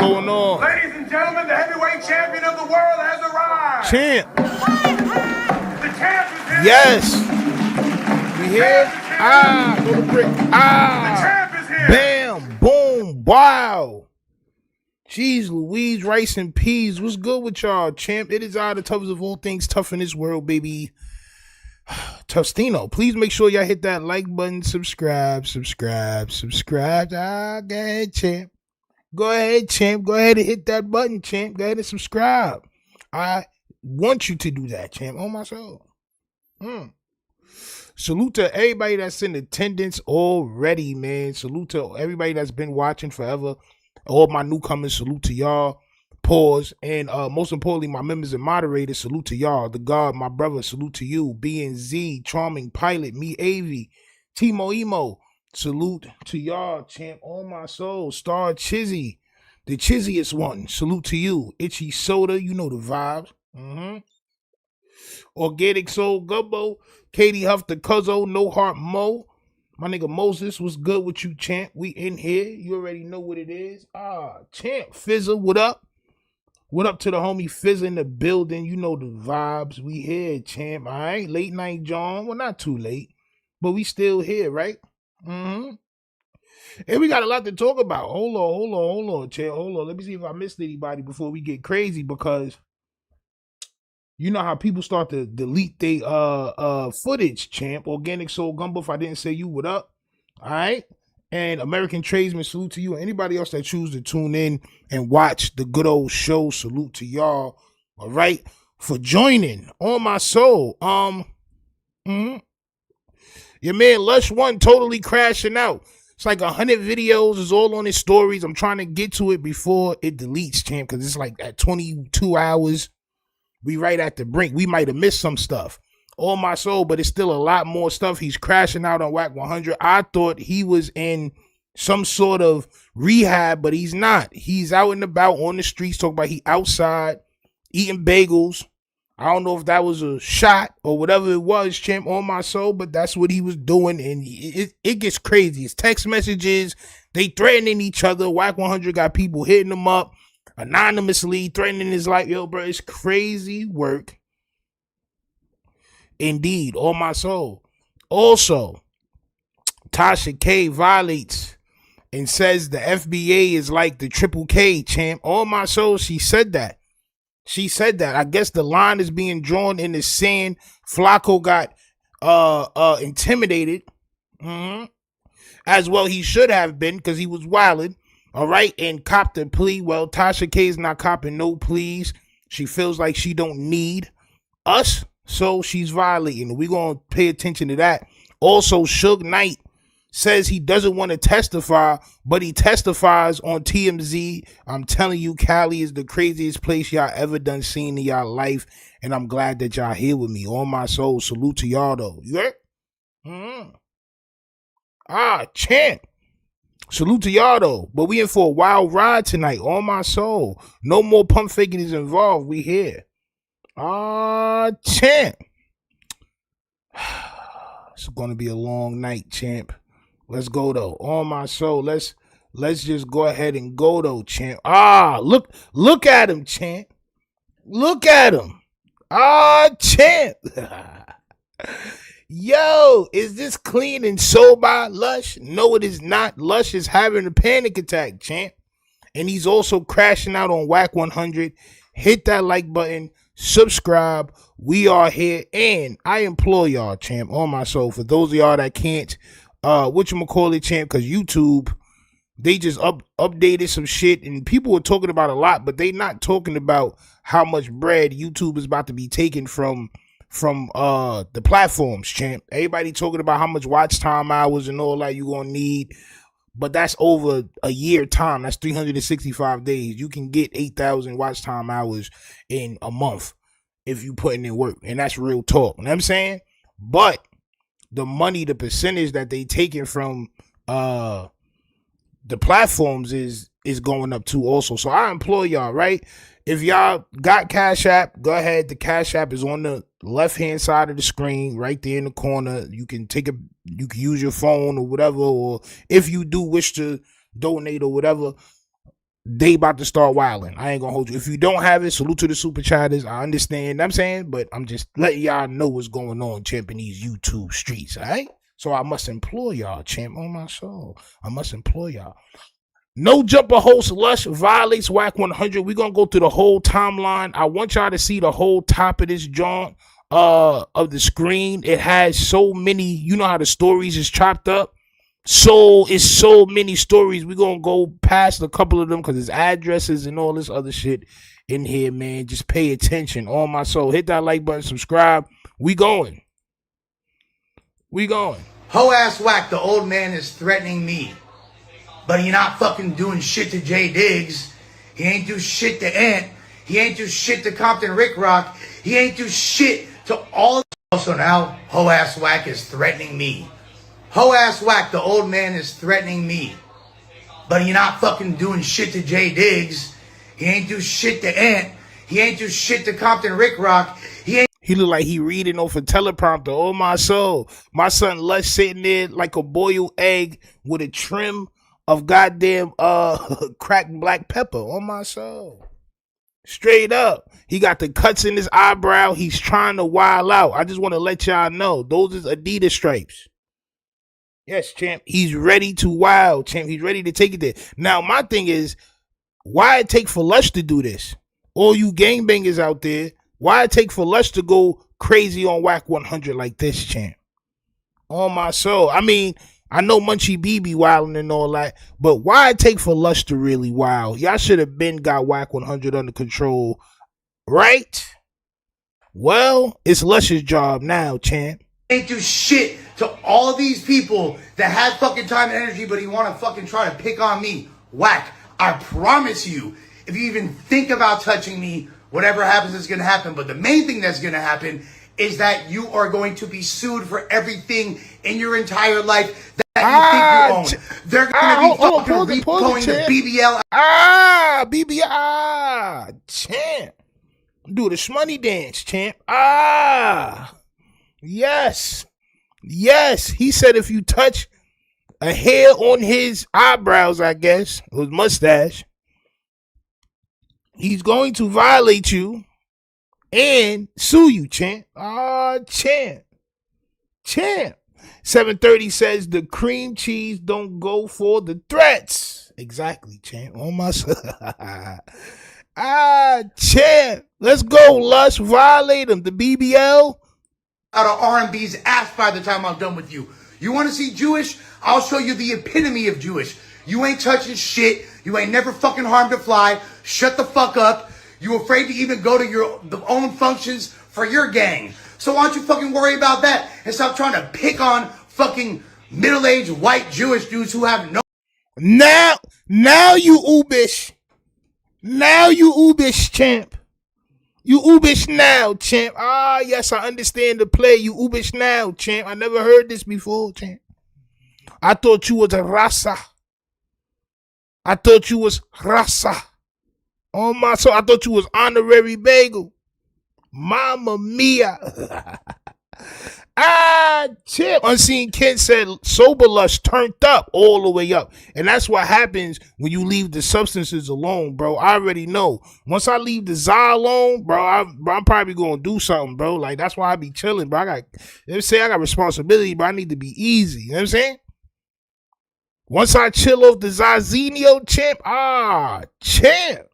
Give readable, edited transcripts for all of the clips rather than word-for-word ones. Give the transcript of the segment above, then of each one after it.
going on? Ladies and gentlemen, the heavyweight champion of the world has arrived. Champ. The champ is here. Yes. We here? Go to brick. The champ is here. Bam. Boom. Wow. Jeez Louise, rice and peas. What's good with y'all, champ? It is I, the toughest of all things, tough in this world, baby. Tostino, please make sure y'all hit that like button, subscribe. Go ahead, champ. Go ahead, champ. Go ahead and hit that button, champ. Go ahead and subscribe. I want you to do that, champ. Oh, my soul. Salute to everybody that's in attendance already, man. Salute to everybody that's been watching forever. All my newcomers, salute to y'all. Pause. And most importantly, my members and moderators, salute to y'all. The God, my brother, salute to you. B&Z, Charming Pilot, me, Avi, Timo Emo, salute to y'all, champ. On my soul. Star Chizzy, the chizziest one, salute to you. Itchy Soda, you know the vibes. Organic Soul Gumbo, Katie Huff the Cuzzo, No Heart Mo. My nigga Moses, what's good with you, champ? We in here. You already know what it is. Champ. Fizzer, what up? What up to the homie Fizzer in the building? You know the vibes. We here, champ. All right. Late night, John. Well, not too late, but we still here, right? And we got a lot to talk about. Hold on, champ. Hold on. Let me see if I missed anybody before we get crazy, because you know how people start to delete their footage, champ. Organic Soul Gumbo, if I didn't say you, what up? All right. And American Tradesman, salute to you. And anybody else that choose to tune in and watch the good old show, salute to y'all. All right. For joining. On my soul. Your man Lush 1 totally crashing out. It's like 100 videos. It's all on his stories. I'm trying to get to it before it deletes, champ, because it's like at 22 hours. We right at the brink. We might have missed some stuff. On my soul, but it's still a lot more stuff. He's crashing out on Wack 100. I thought he was in some sort of rehab, but he's not. He's out and about on the streets, talking about he outside eating bagels. I don't know if that was a shot or whatever it was, champ, on my soul, but that's what he was doing, and it gets crazy. It's text messages. They threatening each other. Wack 100 got people hitting him up anonymously, threatening his life. Yo, bro, it's crazy work. Indeed, on my soul. Also, Tasha K violates and says the FBA is like the Triple K, champ. On my soul, she said that. I guess the line is being drawn in the sand. Flacco got intimidated. As well he should have been, because he was wilding. All right, and copped a plea. Well, Tasha K is not copping no pleas. She feels like she don't need us, so she's violating. We're going to pay attention to that. Also, Suge Knight says he doesn't want to testify, but he testifies on TMZ. I'm telling you, Cali is the craziest place y'all ever done seen in y'all life, and I'm glad that y'all here with me. On my soul, salute to y'all, though. You heard? Champ. Salute to y'all, though. But we in for a wild ride tonight. On my soul. No more pump faking is involved. We here. Champ. It's going to be a long night, champ. Let's go, though. On my soul. Let's just go ahead and go, though, champ. Look at him, champ. Look at him. Champ. Yo, is this clean and sober, Lush? No, it is not. Lush is having a panic attack, champ. And he's also crashing out on Wack 100. Hit that like button. Subscribe. We are here. And I implore y'all, champ, on my soul, for those of y'all that can't, whatchamacallit, champ, because YouTube, they just updated some shit. And people were talking about a lot, but they not talking about how much bread YouTube is about to be taken from the platforms, champ. Everybody talking about how much watch time hours and all that you gonna need, but that's over a year time. That's 365 days. You can get 8,000 watch time hours in a month if you putting in work, and that's real talk. You know what I'm saying? But the money, the percentage that they taking from the platforms is going up too also. So I implore y'all, right? If y'all got Cash App, go ahead. The Cash App is on the left-hand side of the screen, right there in the corner. You can use your phone or whatever, or if you do wish to donate or whatever, they about to start wilding. I ain't gonna hold you. If you don't have it, salute to the super chatters. I understand. I'm saying, but I'm just letting y'all know what's going on, champ, in these YouTube streets. All right. So I must implore y'all, champ, on my soul. I must implore y'all. No jumper host Lush violates Wack 100. We're gonna go through the whole timeline. I want y'all to see the whole top of this joint of the screen. It has so many, you know how the stories is chopped up. So it's so many stories. We're gonna go past a couple of them because there's addresses and all this other shit in here, man. Just pay attention on my soul. Hit that like button, subscribe. We going. Ho ass Wack, the old man is threatening me. But he not fucking doing shit to Jay Diggs. He ain't do shit to Ant. He ain't do shit to Compton Rick Rock. He ain't do shit to all. Also now, ho ass Wack is threatening me. Ho ass Wack, the old man is threatening me. But he not fucking doing shit to Jay Diggs. He ain't do shit to Ant. He ain't do shit to Compton Rick Rock. He look like he reading off a teleprompter. Oh my soul. My son Lush sitting there like a boiled egg with a trim of goddamn cracked black pepper. On my soul. Straight up. He got the cuts in his eyebrow. He's trying to wild out. I just want to let y'all know. Those is Adidas stripes. Yes, champ. He's ready to wild, champ. He's ready to take it there. Now, my thing is, why it take for Lush to do this? All you gangbangers out there, why it take for Lush to go crazy on Wack 100 like this, champ? On my soul. I mean, I know Munchie B be wilding and all that, but why it take for Lush to really wild? Y'all should have been got Wack 100 under control, right? Well, it's Lush's job now, champ. Ain't do shit to all these people that had fucking time and energy, but he want to fucking try to pick on me. Wack, I promise you, if you even think about touching me, whatever happens is going to happen. But the main thing that's going to happen is that you are going to be sued for everything in your entire life that you think you own. They're going to be fucking repoing the BBL. BBL, champ. Do the shmoney dance, champ. Yes. He said if you touch a hair on his eyebrows, I guess, his mustache, he's going to violate you and sue you, champ. Champ. 730 says the cream cheese don't go for the threats. Exactly, champ. On my champ. Let's go, Lush. Violate him. The BBL. Out of R&B's ass by the time I'm done with you. You want to see Jewish? I'll show you the epitome of Jewish. You ain't touching shit. You ain't never fucking harmed a fly. Shut the fuck up. You afraid to even go to your own functions for your gang. So why don't you fucking worry about that and stop trying to pick on fucking middle-aged white Jewish dudes who have no... Now you oobish. Now you oobish, champ. You oobish now, champ. Yes, I understand the play. You oobish now, champ. I never heard this before, champ. I thought you was a rasa. Oh my soul, I thought you was honorary bagel. Mama mia. Champ. Unseen Kent said sober Lush turned up all the way up. And that's what happens when you leave the substances alone, bro. I already know. Once I leave the Za alone, bro, I'm probably gonna do something, bro. Like that's why I be chilling, bro. I got responsibility, but I need to be easy. You know what I'm saying? Once I chill off the Zazinio, champ, champ,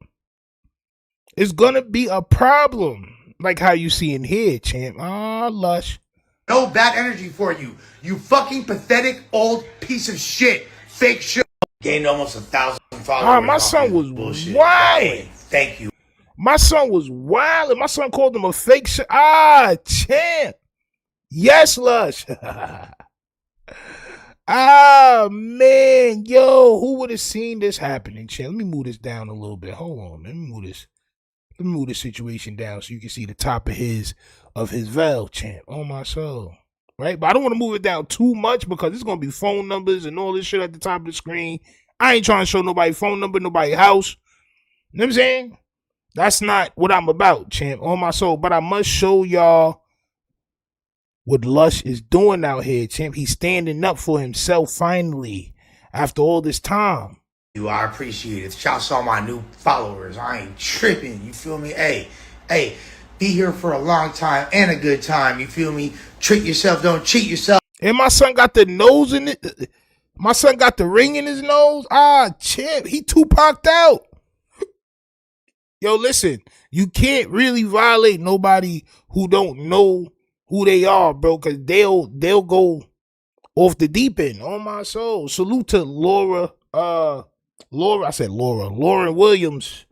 it's gonna be a problem. Like how you see in here, champ. Lush. No bad energy for you. You fucking pathetic old piece of shit. Fake shit. Gained almost 1,000 followers. My son was wild. Thank you. My son was wild. My son called him a fake shit. Champ. Yes, Lush. Man. Yo, who would have seen this happening, champ? Let me move this down a little bit. Hold on. Let me move this situation down so you can see the top of his veil, champ. Oh my soul. Right? But I don't want to move it down too much because it's going to be phone numbers and all this shit at the top of the screen. I ain't trying to show nobody phone number, nobody house. You know what I'm saying? That's not what I'm about, champ. On my soul. But I must show y'all what Lush is doing out here, champ. He's standing up for himself finally after all this time. I appreciate it. Shouts all my new followers. I ain't tripping. You feel me? Hey, be here for a long time and a good time. You feel me? Treat yourself, don't cheat yourself. And my son got the nose in it. My son got the ring in his nose. Champ, he Tupac'd out. Yo, listen, you can't really violate nobody who don't know who they are, bro, because they'll go off the deep end. On my soul. Salute to Lauren Williams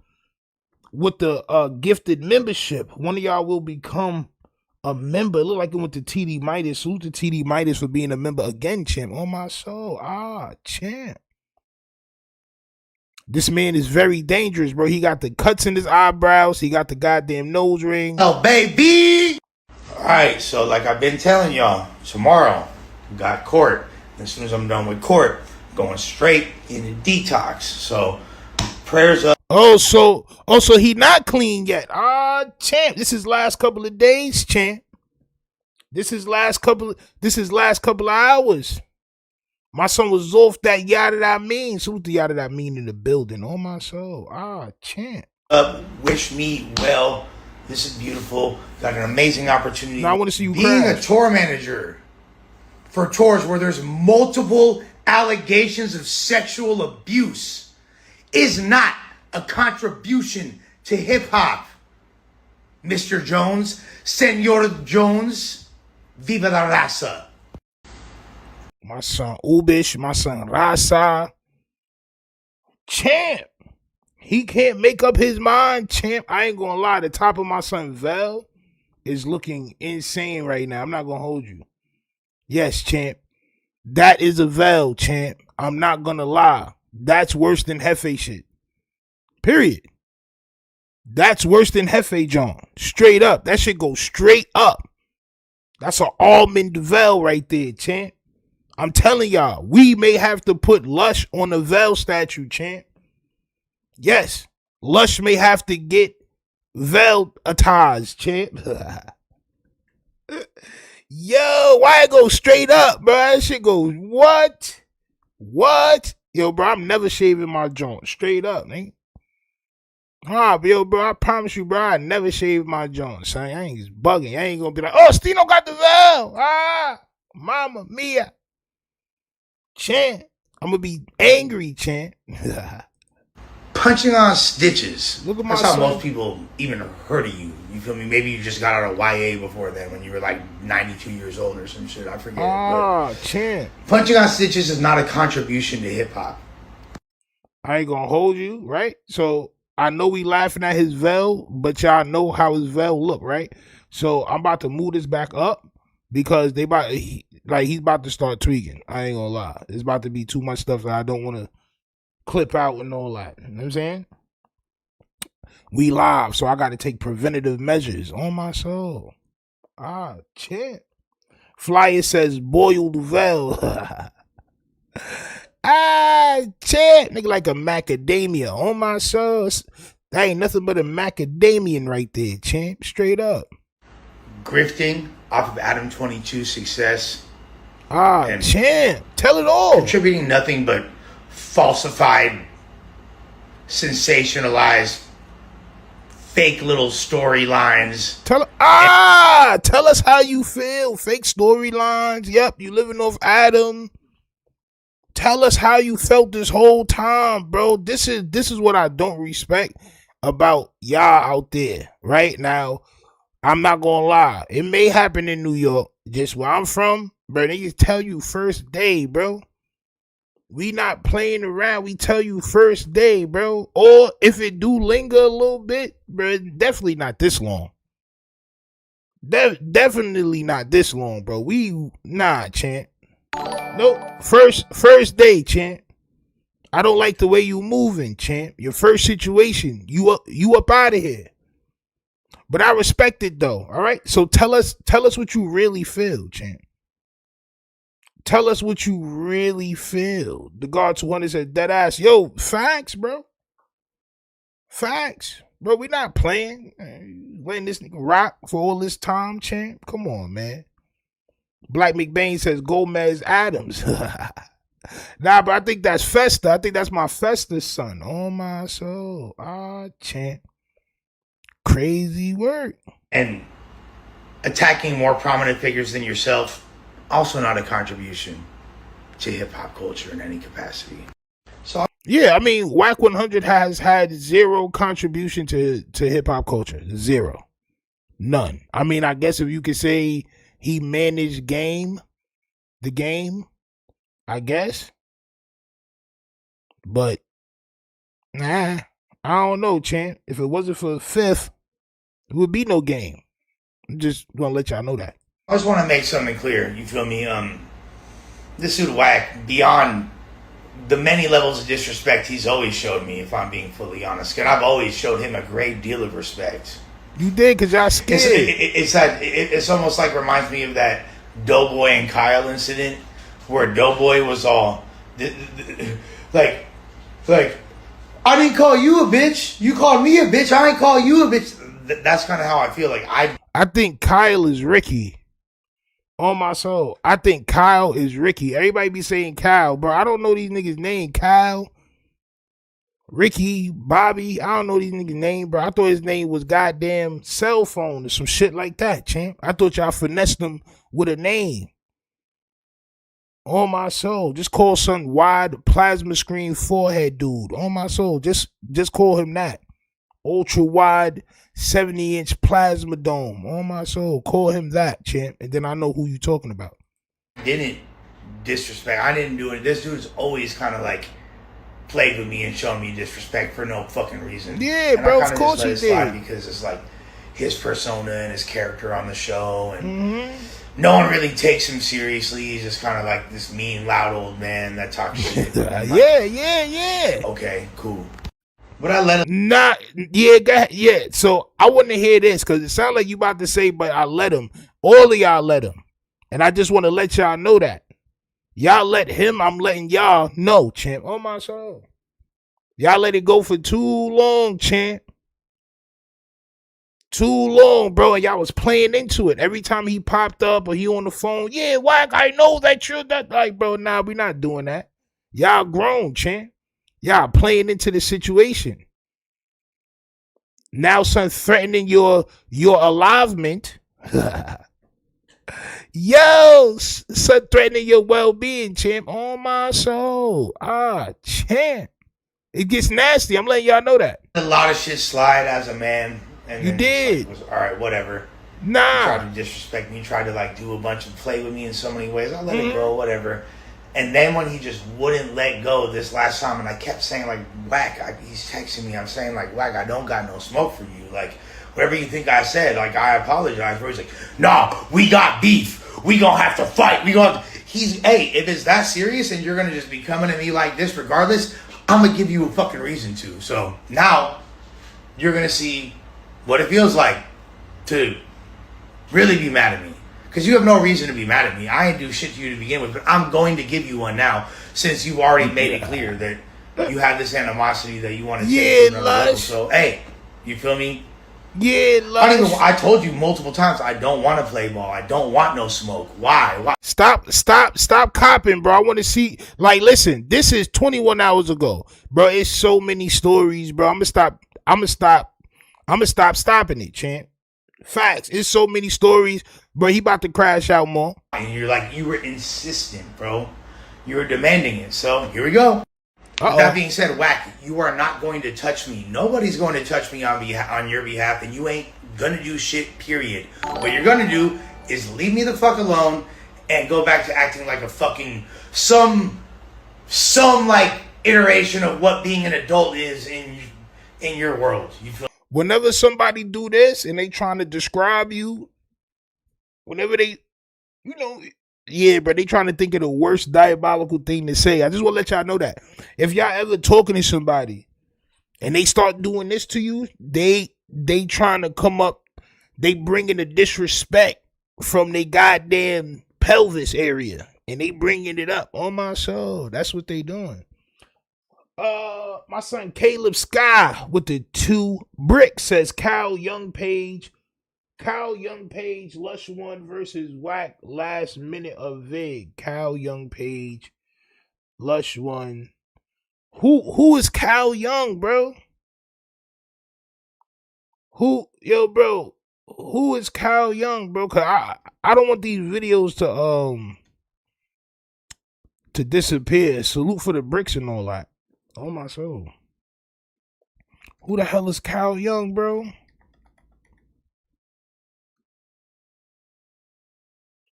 with the gifted membership. One of y'all will become a member. It look like it went to TD Midas. Salute to TD Midas for being a member again, champ. On my soul. Champ. This man is very dangerous, bro. He got the cuts in his eyebrows. He got the goddamn nose ring. Oh, baby. All right, so like I've been telling y'all, tomorrow we got court. As soon as I'm done with court, going straight into detox. So prayers up. So he not clean yet. Champ. This is last couple of days, champ. This is last couple of hours. My son was off that yada that mean. Salute the yada that mean in the building. On my soul. Champ. Wish me well. This is beautiful. Got an amazing opportunity. Now I want to see you being crash. a tour manager for tours where there's multiple allegations of sexual abuse is not a contribution to hip hop. Mr. Jones, Senor Jones, viva la raza. My son Ubish, my son Rasa. Champ. He can't make up his mind, champ. I ain't gonna lie. The top of my son Vel is looking insane right now. I'm not gonna hold you. Yes, champ. That is a Vel, champ. I'm not gonna lie. That's worse than Hefe shit. Period. That's worse than Hefe John. Straight up. That shit goes straight up. That's an almond Vel right there, champ. I'm telling y'all, we may have to put Lush on the Vel statue, champ. Yes, Lush may have to get Vel'atized, champ. Yo, why it go straight up, bro? That shit goes, what? Yo, bro, I'm never shaving my joint. Straight up, man. Yo, bro, I promise you, bro, I never shave my joint, son. I ain't just bugging. I ain't gonna be like, oh, Stino got the Vel. Mama mia. Champ, I'm gonna be angry, champ. Punching on stitches. Look at my That's how son. most people even heard of you. You feel me? Maybe you just got out of YA before then when you were like 92 years old or some shit. I forget. Champ. Punching on stitches is not a contribution to hip hop. I ain't gonna hold you, right? So I know we laughing at his Vel, but y'all know how his Vel look, right? So I'm about to move this back up because he's about to start tweaking. I ain't gonna lie. It's about to be too much stuff that I don't want to clip out and all that. You know what I'm saying? We live, so I got to take preventative measures on my soul. Champ. Flyer says boiled Vel. Champ. Nigga like a macadamia on my soul. That ain't nothing but a macadamian right there, champ. Straight up. Grifting off of Adam 22 success. Champ. Tell it all. Contributing nothing but falsified, sensationalized, fake little storylines. Tell us how you feel. Fake storylines. Yep, you living off Adam. Tell us how you felt this whole time, bro. This is what I don't respect about y'all out there right now. I'm not gonna lie. It may happen in New York, just where I'm from, bro. They just tell you first day, bro. We not playing around. We tell you first day, bro. Or if it do linger a little bit, bro, definitely not this long. Definitely not this long, bro. Champ. Nope. First day, champ. I don't like the way you moving, champ. Your first situation, you up out of here. But I respect it though. All right. So tell us what you really feel, champ. Tell us what you really feel. The guard 200 said dead ass. Yo, facts, bro. Facts. Bro, we not playing. Letting this nigga rock for all this time, champ. Come on, man. Black McBain says Gomez Adams. Nah, but I think that's Festa. I think that's my Festa son. On my soul. Chant. Crazy work. And attacking more prominent figures than yourself, also not a contribution to hip hop culture in any capacity. So yeah, I mean, Wack 100 has had zero contribution to hip hop culture. Zero. None. I mean, I guess if you could say he managed the game, I guess. But nah, I don't know, Chant. If it wasn't for Fifth, it would be no game. I'm just gonna let y'all know that. I just want to make something clear. You feel me? This dude Wack, beyond the many levels of disrespect he's always showed me, if I'm being fully honest, and I've always showed him a great deal of respect. You did, because y'all scared. It's almost like reminds me of that Doughboy and Kyle incident where Doughboy was all like I didn't call you a bitch. You called me a bitch. I ain't call you a bitch. That's kind of how I feel. Like I think Kyle is Ricky. On my soul. I think Kyle is Ricky. Everybody be saying Kyle, bro. I don't know these niggas' name. Kyle, Ricky, Bobby. I don't know these niggas' name, bro. I thought his name was goddamn cell phone or some shit like that, champ. I thought y'all finessed him with a name. On my soul. Just call some wide plasma screen forehead dude. On my soul. Just call him that. Ultra wide 70-inch plasma dome. On my soul. Call him that, champ. And then I know who you talking about. Didn't disrespect. I didn't do it. This dude's always kind of like played with me and shown me disrespect for no fucking reason. Yeah, and bro, of course he did. Because it's like his persona and his character on the show. And no one really takes him seriously. He's just kind of like this mean, loud old man that talks shit. Yeah. Okay, cool. But I let him. Not, yeah, go ahead. Yeah. So I want to hear this because it sounds like you about to say, but I let him. All of y'all let him. And I just want to let y'all know that. Y'all let him, I'm letting y'all know, champ. On my soul. Y'all let it go for too long, champ. Too long, bro. And y'all was playing into it. Every time he popped up or he on the phone, yeah, Wack, I know that you're that. Like, bro, nah, we not doing that. Y'all grown, champ. Y'all playing into the situation. Now, son, threatening your alivenment. Yo, son, threatening your well-being, champ. On my soul. Champ. It gets nasty. I'm letting y'all know that. A lot of shit slide as a man. And you did. Like, all right, whatever. Nah. He tried to disrespect me. He tried to like do a bunch of play with me in so many ways. I let it go, whatever. And then when he just wouldn't let go this last time, and I kept saying like, Wack, he's texting me. I'm saying like, Wack, I don't got no smoke for you. Like, whatever you think I said, like, I apologize. Where he's like, nah, we got beef. We gonna have to fight. Hey, if it's that serious and you're gonna just be coming at me like this regardless, I'm gonna give you a fucking reason to. So now you're gonna see what it feels like to really be mad at me. Because you have no reason to be mad at me. I ain't do shit to you to begin with, but I'm going to give you one now since you've already made it clear that you have this animosity that you want to take to another level. So, hey, you feel me? Yeah, Lush. I told you multiple times, I don't want to play ball. I don't want no smoke. Why? Stop copping, bro. I want to see. Like, listen, this is 21 hours ago, bro. It's so many stories, bro. I'm gonna stop stopping it, champ. Facts. It's so many stories, bro. He about to crash out more. And you're like, you were insistent, bro. You were demanding it. So here we go. With that being said, Wack, you are not going to touch me. Nobody's going to touch me on your behalf, and you ain't gonna do shit, period. What you're gonna do is leave me the fuck alone and go back to acting like a fucking some like iteration of what being an adult is in your world. You feel? Whenever somebody do this and they trying to describe you, whenever they, yeah, bro, they trying to think of the worst diabolical thing to say. I just want to let y'all know that. If y'all ever talking to somebody and they start doing this to you, they trying to come up, they bringing the disrespect from their goddamn pelvis area and they bringing it up on my soul. That's what they doing. My son Caleb Sky with the 2 bricks says Kyle Young Page, Lush 1 versus Wack last minute of Vig. Kyle Young Page Lush one. Who is Cal Young, bro? Bro? Who is Cal Young, bro? Cause I don't want these videos to disappear. Salute for the bricks and all that. Oh my soul. Who the hell is Cal Young, bro?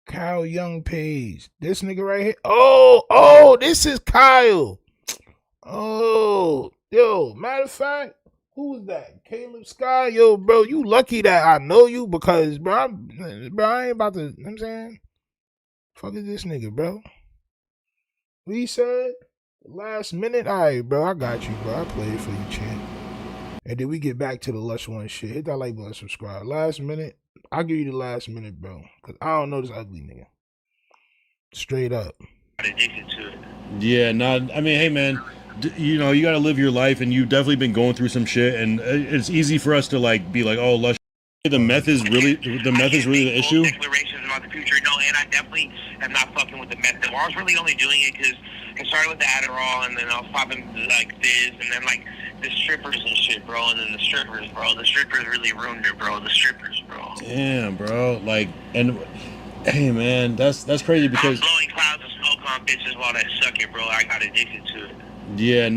Kyle Young page. This nigga right here. Oh, this is Kyle. Oh, yo, matter of fact, who was that? Caleb Sky? Yo, bro, you lucky that I know you because, bro, I ain't about to, you know what I'm saying? Fuck is this nigga, bro? What he said? Last minute? Alright, bro, I got you, bro. I played for you, champ. And then we get back to the Lush one shit. Hit that like button, subscribe. Last minute. I'll give you the last minute, bro. Because I don't know this ugly nigga. Straight up. Addicted to it. Yeah, I mean, hey, man, you know, you got to live your life, and you've definitely been going through some shit, and it's easy for us to, like, be like, oh, Lush. The meth is really the issue. Declarations about the future, no, and I definitely am not fucking with the meth. No, I was really only doing it because I started with the Adderall, and then I was popping like this, and then like the strippers and shit, bro, and then the strippers really ruined it, bro. The strippers, bro. Damn, bro, like, and hey, man, that's crazy because I'm blowing clouds of smoke on bitches while they suck it, bro. I got addicted to it. Yeah,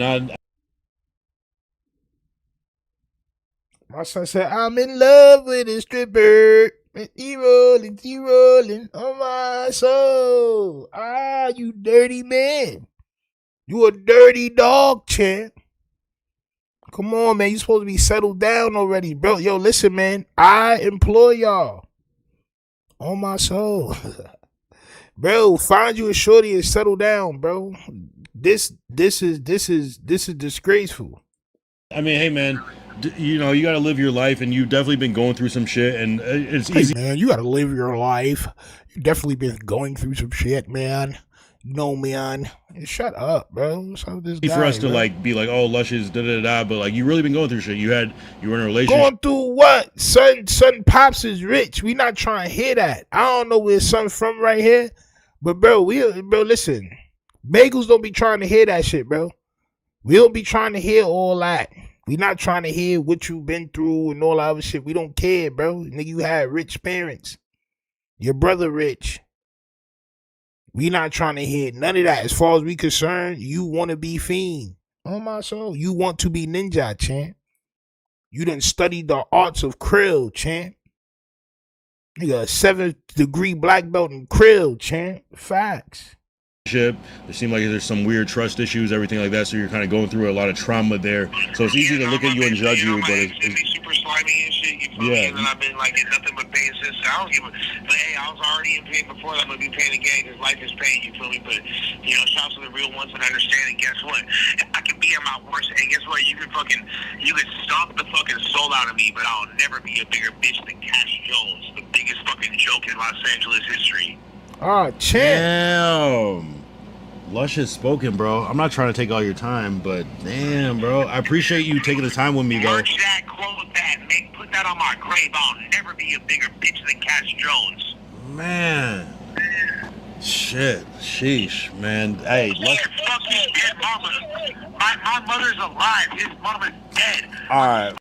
My son said, I'm in love with a stripper. He rolling on my soul. Ah, you dirty man. You a dirty dog, champ. Come on, man. You supposed to be settled down already, bro. Yo, listen, man. I employ y'all. On my soul. Bro, find you a shorty and settle down, bro. This is disgraceful. I mean, hey, man, you know, you got to live your life, and you've definitely been going through some shit, and it's easy. Hey, man, you got to live your life. You definitely been going through some shit, man. You know, man. Shut up, bro. What's up with this guy, for us to bro? like be like, oh, Lush is da, but like you really been going through shit. You were in a relationship. Going through what? Son Pops is rich. We not trying to hear that. I don't know where son from right here. But bro, listen. Bagels don't be trying to hear that shit, bro. We don't be trying to hear all that. We not trying to hear what you been through and all that other shit. We don't care, bro. Nigga, you had rich parents. Your brother rich. We not trying to hear none of that. As far as we concerned, you want to be fiend. Oh my soul. You want to be ninja, champ. You done studied the arts of krill, champ. Nigga, a 7th degree black belt in krill, champ. Facts. There seemed like there's some weird trust issues, everything like that. So you're kind of going through a lot of trauma there. So it's easy to look at you and judge you, but it's super slimy and shit. You feel me? And then I've been like in nothing but pain since. I don't give a. But hey, I was already in pain before. I'm gonna be pain again because life is pain. You feel me? But you know, shouts to the real ones that understand. And guess what? I can be at my worst. And guess what? You can stomp the fucking soul out of me, but I'll never be a bigger bitch than Cash Jones, the biggest fucking joke in Los Angeles history. Oh, champ. Damn. Lush has spoken, bro. I'm not trying to take all your time, but damn, bro. I appreciate you taking the time with me, though. Merge that, quote that, put that on my grave. I'll never be a bigger bitch than Cash Jones. Man. Shit. Sheesh, man. Hey, Lush. Fuck his dead mama. My mother's alive. His mama's dead. All right.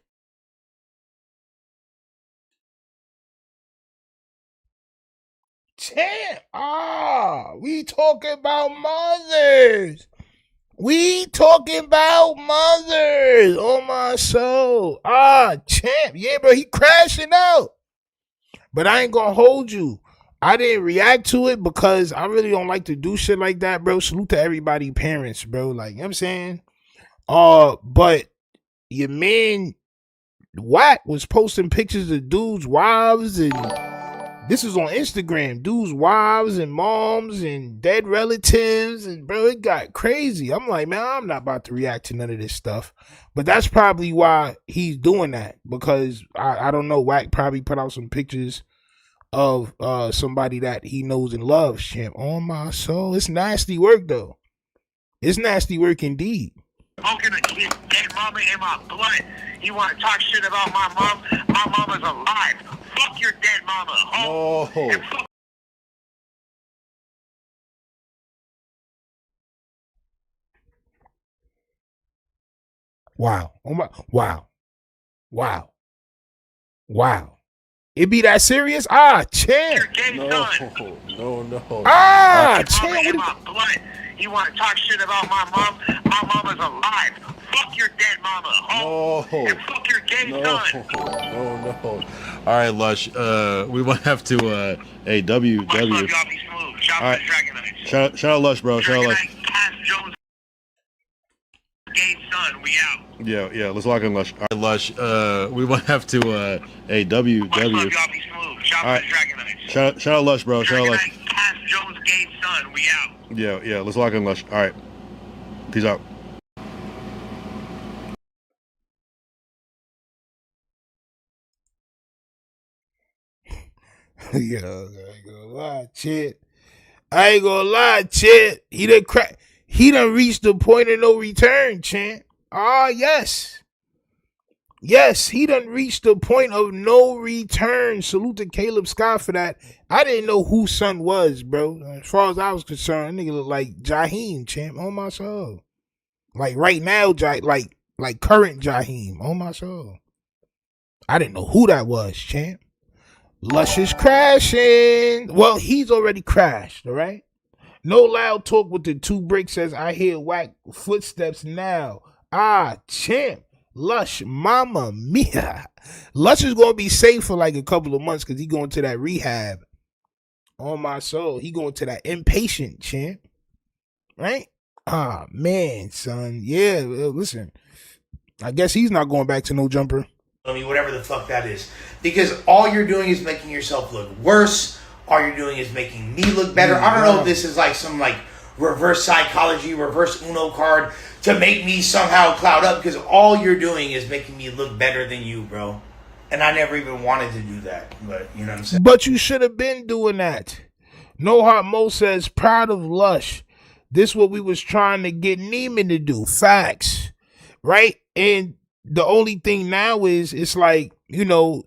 Champ. We talking about mothers. We talking about mothers. Oh my soul. Champ. Yeah, bro, he crashing out. But I ain't gonna hold you. I didn't react to it because I really don't like to do shit like that, bro. Salute to everybody, parents, bro. Like, you know what I'm saying? But your man Wack was posting pictures of dudes' wives, and this is on Instagram. Dudes' wives and moms and dead relatives, and bro, it got crazy. I'm like, man, I'm not about to react to none of this stuff. But that's probably why he's doing that, because I don't know. Wack probably put out some pictures of somebody that he knows and loves. Champ, on my soul, it's nasty work though. It's nasty work indeed. Smoking his dead mama in my blood. You want to talk shit about my mom? My mama's alive. Fuck your dead mama. Oh. Wow. Oh my. Wow. Wow. Wow. It be that serious? Ah, champ. Your gay No, son. no. Ah, Your mama champ. in my blood. You want to talk shit about my mom? My mama's alive. Fuck your dead mama. Oh, No. and fuck your gay son. No. All right, Lush. We might have to. Hey, W. Much love, W. y'all. Be smooth. Shout All out right. to Dragonite. Shout out Lush, bro. Shout out Lush. Dragonite, Cass Jones, gay son. We out. Yeah. Let's lock in Lush. All right, Lush. We might have to. Hey, W. Much love, W. y'all. Be smooth. Shout All out right. to Dragonite. Shout out Lush, bro. Shout out Lush. Dragonite, Cass Jones, gay son. We out. Yeah. Let's lock in Lush. All right. Peace out. Yeah, I ain't gonna lie, Chet. I ain't gonna lie, Chet. He done crack. He done reached the point of no return, Chet. Ah, yes. Yes, he done reached the point of no return. Salute to Caleb Scott for that. I didn't know who son was, bro. As far as I was concerned, that nigga look like Jaheim, champ, on my soul. Like right now, like current Jaheim, on my soul. I didn't know who that was, champ. Lush is crashing. Well, he's already crashed, all right? No loud talk with the two bricks says, I hear Wack footsteps now. Ah, champ. Lush, mama mia. Lush is going to be safe for like a couple of months because he going to that rehab. On my soul. He going to that inpatient, champ. Right? Ah, man, son. Yeah, listen. I guess he's not going back to no jumper. I mean, whatever the fuck that is. Because all you're doing is making yourself look worse. All you're doing is making me look better. I don't know if this is like some like reverse psychology, reverse Uno card to make me somehow cloud up, because all you're doing is making me look better than you, bro. And I never even wanted to do that, but you know what I'm saying? But you should have been doing that. No Heart Mo says, proud of Lush. This what we was trying to get Neiman to do. Facts. Right? And the only thing now is, it's like, you know,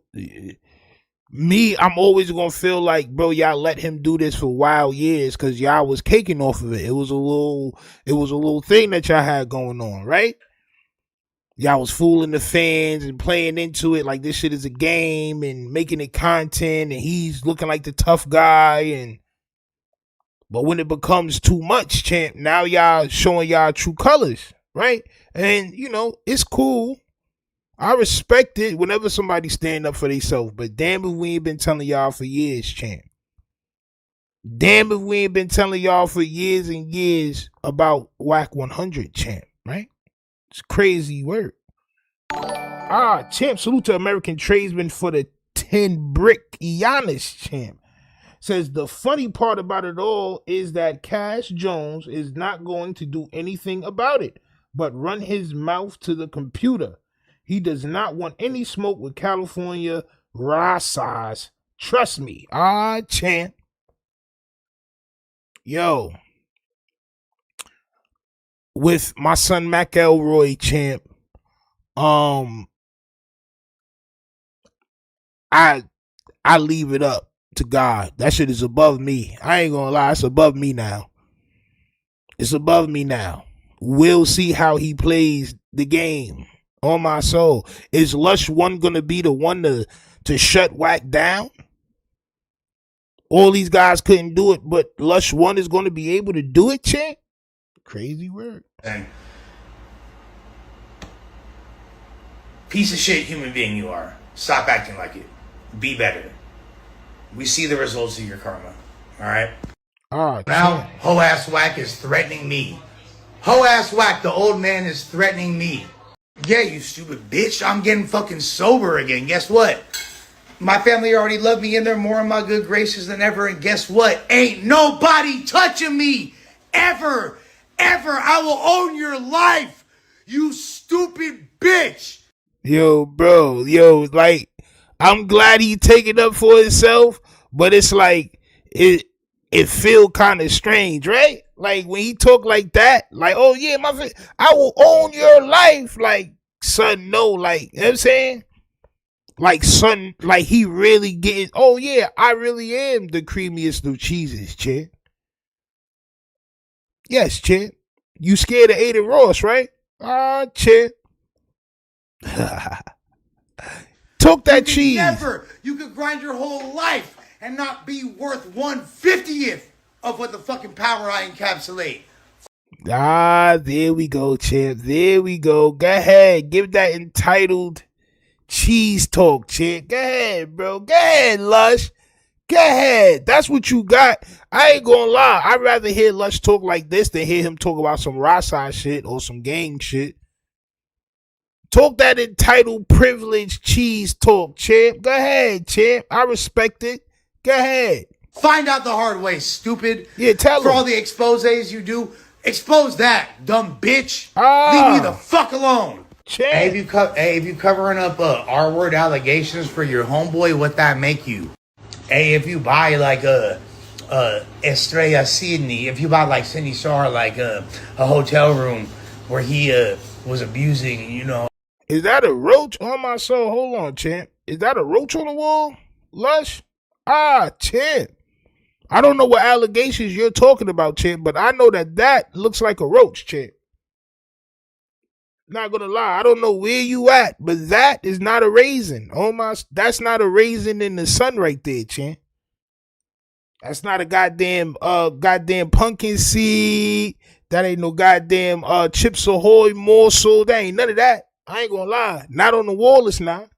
me, I'm always gonna feel like, bro, y'all let him do this for wild years because y'all was caking off of it. It was a little thing that y'all had going on, right? Y'all was fooling the fans and playing into it like this shit is a game and making it content, and he's looking like the tough guy. But when it becomes too much, champ, now y'all showing y'all true colors, right? And you know, it's cool. I respect it whenever somebody stand up for themselves, but damn if we ain't been telling y'all for years, champ. Damn if we ain't been telling y'all for years and years about Wack 100, champ, right? It's crazy work. Ah, champ, salute to American Tradesman for the 10 brick Giannis, champ. Says the funny part about it all is that Cash Jones is not going to do anything about it, but run his mouth to the computer. He does not want any smoke with California Rasas. Trust me. Ah, champ. Yo. With my son McElroy, champ, I leave it up to God. That shit is above me. I ain't gonna lie. It's above me now. It's above me now. We'll see how he plays the game. On my soul. Is Lush one gonna be the one to shut Wack down? All these guys couldn't do it, but Lush one is gonna be able to do it, champ? Crazy word. Piece of shit human being you are. Stop acting like it. Be better. We see the results of your karma. Alright? Ah, now, Ho ass Wack is threatening me. Ho ass Wack, the old man, is threatening me. Yeah, you stupid bitch. I'm getting fucking sober again. Guess what? My family already love me and they're more in my good graces than ever. And guess what? Ain't nobody touching me. Ever. Ever. I will own your life. You stupid bitch. Yo, bro. Yo, like, I'm glad he take it up for himself, but it's like, it feel kind of strange, right? Like when he talk like that, like, oh yeah, I will own your life. Like, son, no, like, you know what I'm saying? Like, son, like he really getting, oh yeah, I really am the creamiest of cheeses, Chet. Yes, Chet. You scared of Aiden Ross, right? Ah, Chet. Talk that cheese. You could grind your whole life and not be worth 1/50th of what the fucking power I encapsulate. Ah, there we go, champ. There we go. Go ahead. Give that entitled cheese talk, champ. Go ahead, bro. Go ahead, Lush. Go ahead. That's what you got. I ain't gonna lie. I'd rather hear Lush talk like this than hear him talk about some Rasa shit or some gang shit. Talk that entitled privileged cheese talk, champ. Go ahead, champ. I respect it. Go ahead. Find out the hard way, stupid. Yeah, tell For him. all the exposes you do, expose that, dumb bitch. Ah. Leave me the fuck alone. Champ. Hey, if you covering up R-word allegations for your homeboy, what that make you? Hey, if you buy like a Estrella Sydney, if you buy like Cindy Star, like a hotel room where he was abusing, you know. Is that a roach on my soul? Hold on, champ. Is that a roach on the wall? Lush? Ah, champ. I don't know what allegations you're talking about, champ, but I know that looks like a roach, champ. Not gonna lie, I don't know where you at, but that is not a raisin. Oh my, that's not a raisin in the sun right there, champ. That's not a goddamn pumpkin seed. That ain't no goddamn Chips Ahoy morsel. That ain't none of that. I ain't gonna lie. Not on the wall, it's not.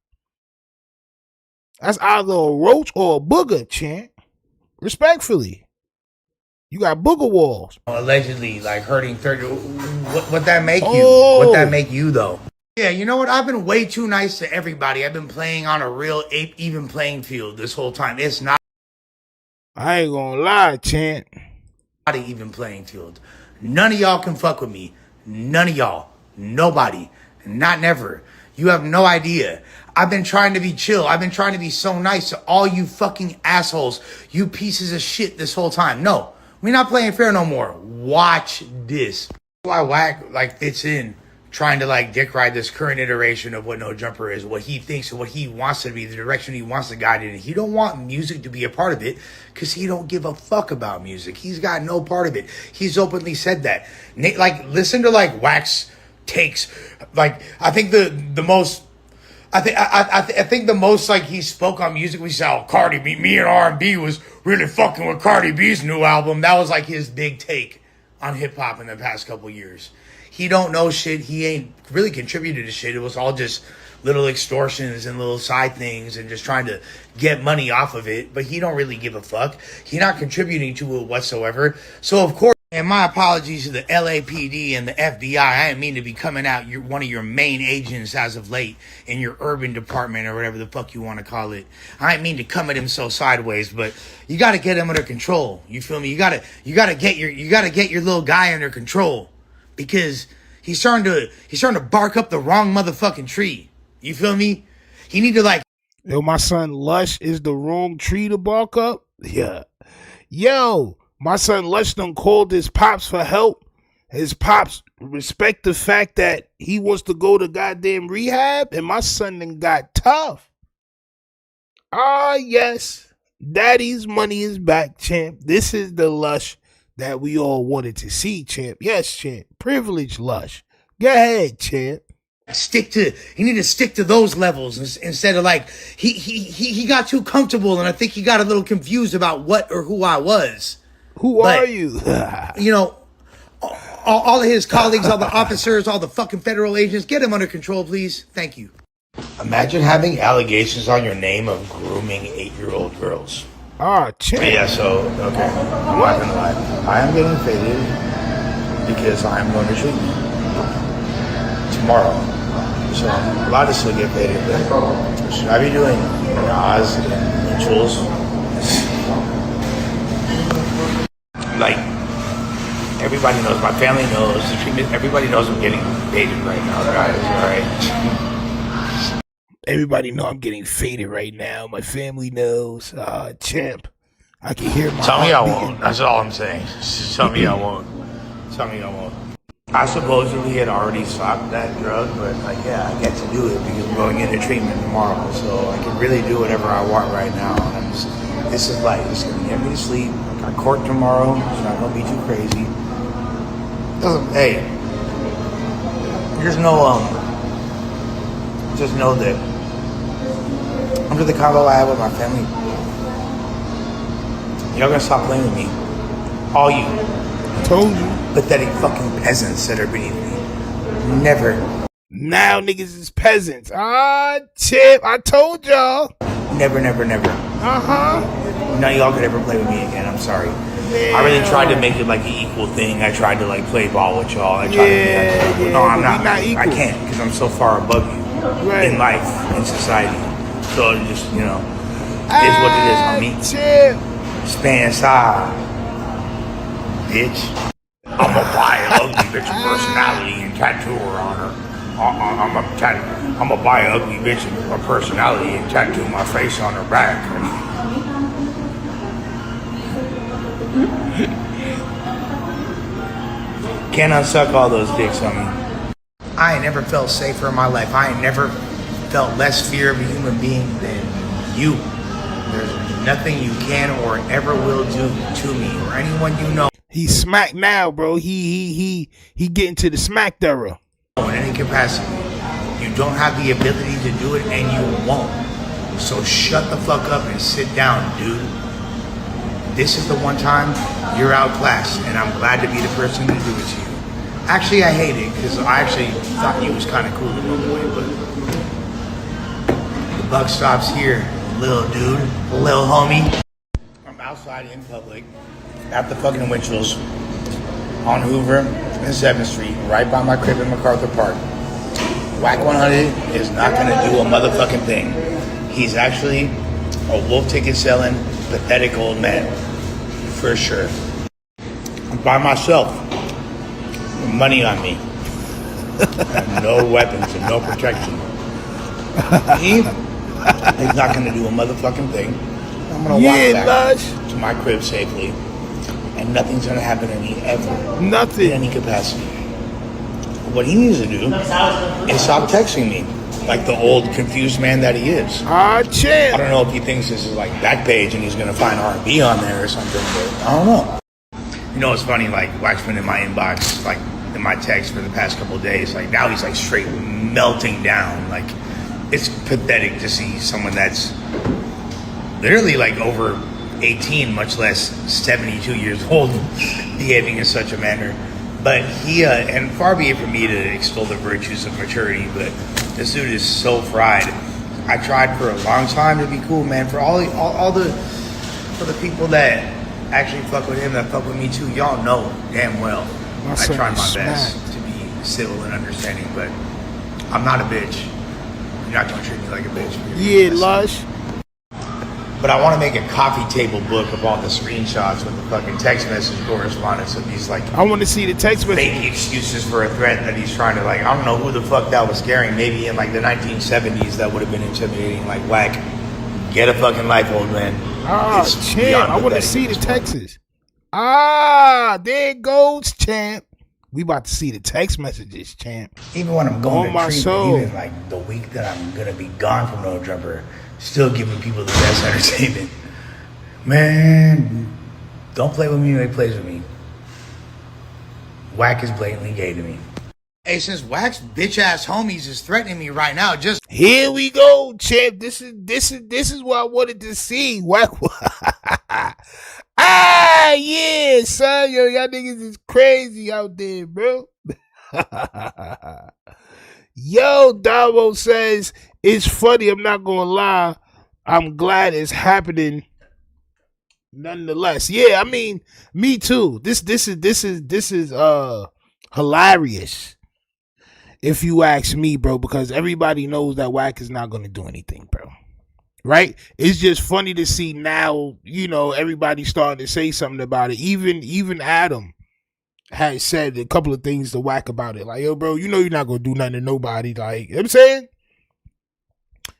That's either a roach or a booger, champ. Respectfully. You got booger walls. Allegedly, like hurting 30. What that make you? Oh. What that make you, though? Yeah, you know what? I've been way too nice to everybody. I've been playing on a real even playing field this whole time. It's not. I ain't gonna lie, champ. Not an even playing field. None of y'all can fuck with me. None of y'all. Nobody. Not never. You have no idea. I've been trying to be chill. I've been trying to be so nice to all you fucking assholes. You pieces of shit this whole time. No, we're not playing fair no more. Watch this. That's why Wack like fits in trying to like dick ride this current iteration of what No Jumper is, what he thinks and what he wants to be, the direction he wants to guide it in. He don't want music to be a part of it because he don't give a fuck about music. He's got no part of it. He's openly said that. Like, listen to like Wack's takes. Like, I think the most I think the most like he spoke on music, we saw Cardi B, me and R&B was really fucking with Cardi B's new album. That was like his big take on hip hop in the past couple years. He don't know shit. He ain't really contributed to shit. It was all just little extortions and little side things and just trying to get money off of it. But he don't really give a fuck. He not contributing to it whatsoever. So of course, and my apologies to the LAPD and the FBI. I didn't mean to be coming out one of your main agents as of late in your urban department or whatever the fuck you want to call it. I didn't mean to come at him so sideways, but you got to get him under control. You feel me? You got to get your little guy under control because he's starting to bark up the wrong motherfucking tree. You feel me? He need to like. Yo, my son Lush is the wrong tree to bark up. Yeah. Yo. My son Lush done called his pops for help. His pops respect the fact that he wants to go to goddamn rehab, and my son done got tough. Ah, yes. Daddy's money is back, champ. This is the Lush that we all wanted to see, champ. Yes, champ. Privileged Lush. Go ahead, champ. He need to stick to those levels instead of like he got too comfortable, and I think he got a little confused about what or who I was. Who are you? You know, all of his colleagues, all the officers, all the fucking federal agents, get him under control, please. Thank you. Imagine having allegations on your name of grooming 8-year-old girls. Ah, champ. Yeah, so, okay. I'm not gonna lie. I am getting faded because I'm going to treatment tomorrow. So I'm allowed to still get faded, but should I be doing Nas and rituals? Like, everybody knows, my family knows, the treatment, everybody knows I'm getting faded right now, guys, alright? Everybody know I'm getting faded right now. My family knows. Champ. I can hear my Tell me I beating. won't, that's all I'm saying. Just tell me I won't. Tell me I won't. I supposedly had already stopped that drug, but like, yeah, I get to do it because I'm going into treatment tomorrow, so I can really do whatever I want right now. And this is light, it's gonna get me to sleep. I got court tomorrow, it's not gonna be too crazy. Hey, there's no just know that under the convo I have with my family, y'all gonna stop playing with me. All you. Told you. Pathetic fucking peasants that are beneath me. Never. Now niggas is peasants. Chip, I told y'all. Never. Uh-huh. None of y'all could ever play with me again. I'm sorry. Yeah. I really tried to make it like an equal thing. I tried to like play ball with y'all. I tried to Yeah, no, I'm not. not equal. I can't because I'm so far above you in life, in society. So it just, you know, is what it is, homie. Chip. Span side, bitch. I'm gonna buy an ugly bitch a personality and tattoo her on her. I'm gonna buy an ugly bitch a personality and tattoo my face on her back. Can't unsuck all those dicks on me. I ain't never felt safer in my life. I ain't never felt less fear of a human being than you. There's nothing you can or ever will do to me or anyone you know. He's smacked now, bro. He getting to the smack era. In any capacity. You don't have the ability to do it and you won't. So shut the fuck up and sit down, dude. This is the one time you're outclassed, and I'm glad to be the person to do it to you. Actually, I hate it, because I actually thought you was kind of cool at one point, but the buck stops here, little dude, little homie. I'm outside in public, at the fucking Winchell's, on Hoover and 7th Street, right by my crib in MacArthur Park. Wack 100 is not going to do a motherfucking thing. He's actually a wolf ticket selling, pathetic old man. For sure. I'm by myself. Money on me. And no weapons and no protection. He's not going to do a motherfucking thing. I'm going to walk back Lush. to my crib safely. And nothing's going to happen to me ever. Nothing. In any capacity. What he needs to do is stop texting me like the old confused man that he is. Chip. I don't know if he thinks this is like Backpage and he's gonna find R&B on there or something, but I don't know. You know, it's funny, like Wack's been in my inbox, like in my text for the past couple of days. Like now he's like straight melting down. Like it's pathetic to see someone that's literally like over 18, much less 72 years old, behaving in such a manner. But he, and far be it from me to extol the virtues of maturity, but this dude is so fried. I tried for a long time to be cool, man. For all the people that actually fuck with him, that fuck with me too, y'all know damn well. I tried my best to be civil and understanding, but I'm not a bitch. You're not gonna treat me like a bitch. Yeah, Lush. But I want to make a coffee table book of all the screenshots with the fucking text message correspondence of these like I want to see the text message. fake excuses for a threat that he's trying to like. I don't know who the fuck that was scaring. Maybe in like the 1970s that would have been intimidating. Like Wack, get a fucking life, old man. Champ, I want to see the texts. There it goes, champ. We about to see the text messages, champ. Even when I'm going On my to soul. treatment, even like the week that I'm gonna be gone from No Jumper, still giving people the best entertainment. Man, don't play with me when he plays with me. Wack is blatantly gay to me. Hey, since Wack's bitch ass homies is threatening me right now, just Here we go, champ. This is what I wanted to see. Wack. Yeah, son. Yo, y'all niggas is crazy out there, bro. Yo, Davo says, it's funny, I'm not gonna lie. I'm glad it's happening nonetheless. Yeah, I mean, me too. This is hilarious. If you ask me, bro, because everybody knows that Wack is not gonna do anything, bro. Right? It's just funny to see now, you know, everybody starting to say something about it. Even Adam had said a couple of things to Wack about it. Like, yo, bro, you know you're not gonna do nothing to nobody. Like, you know what I'm saying?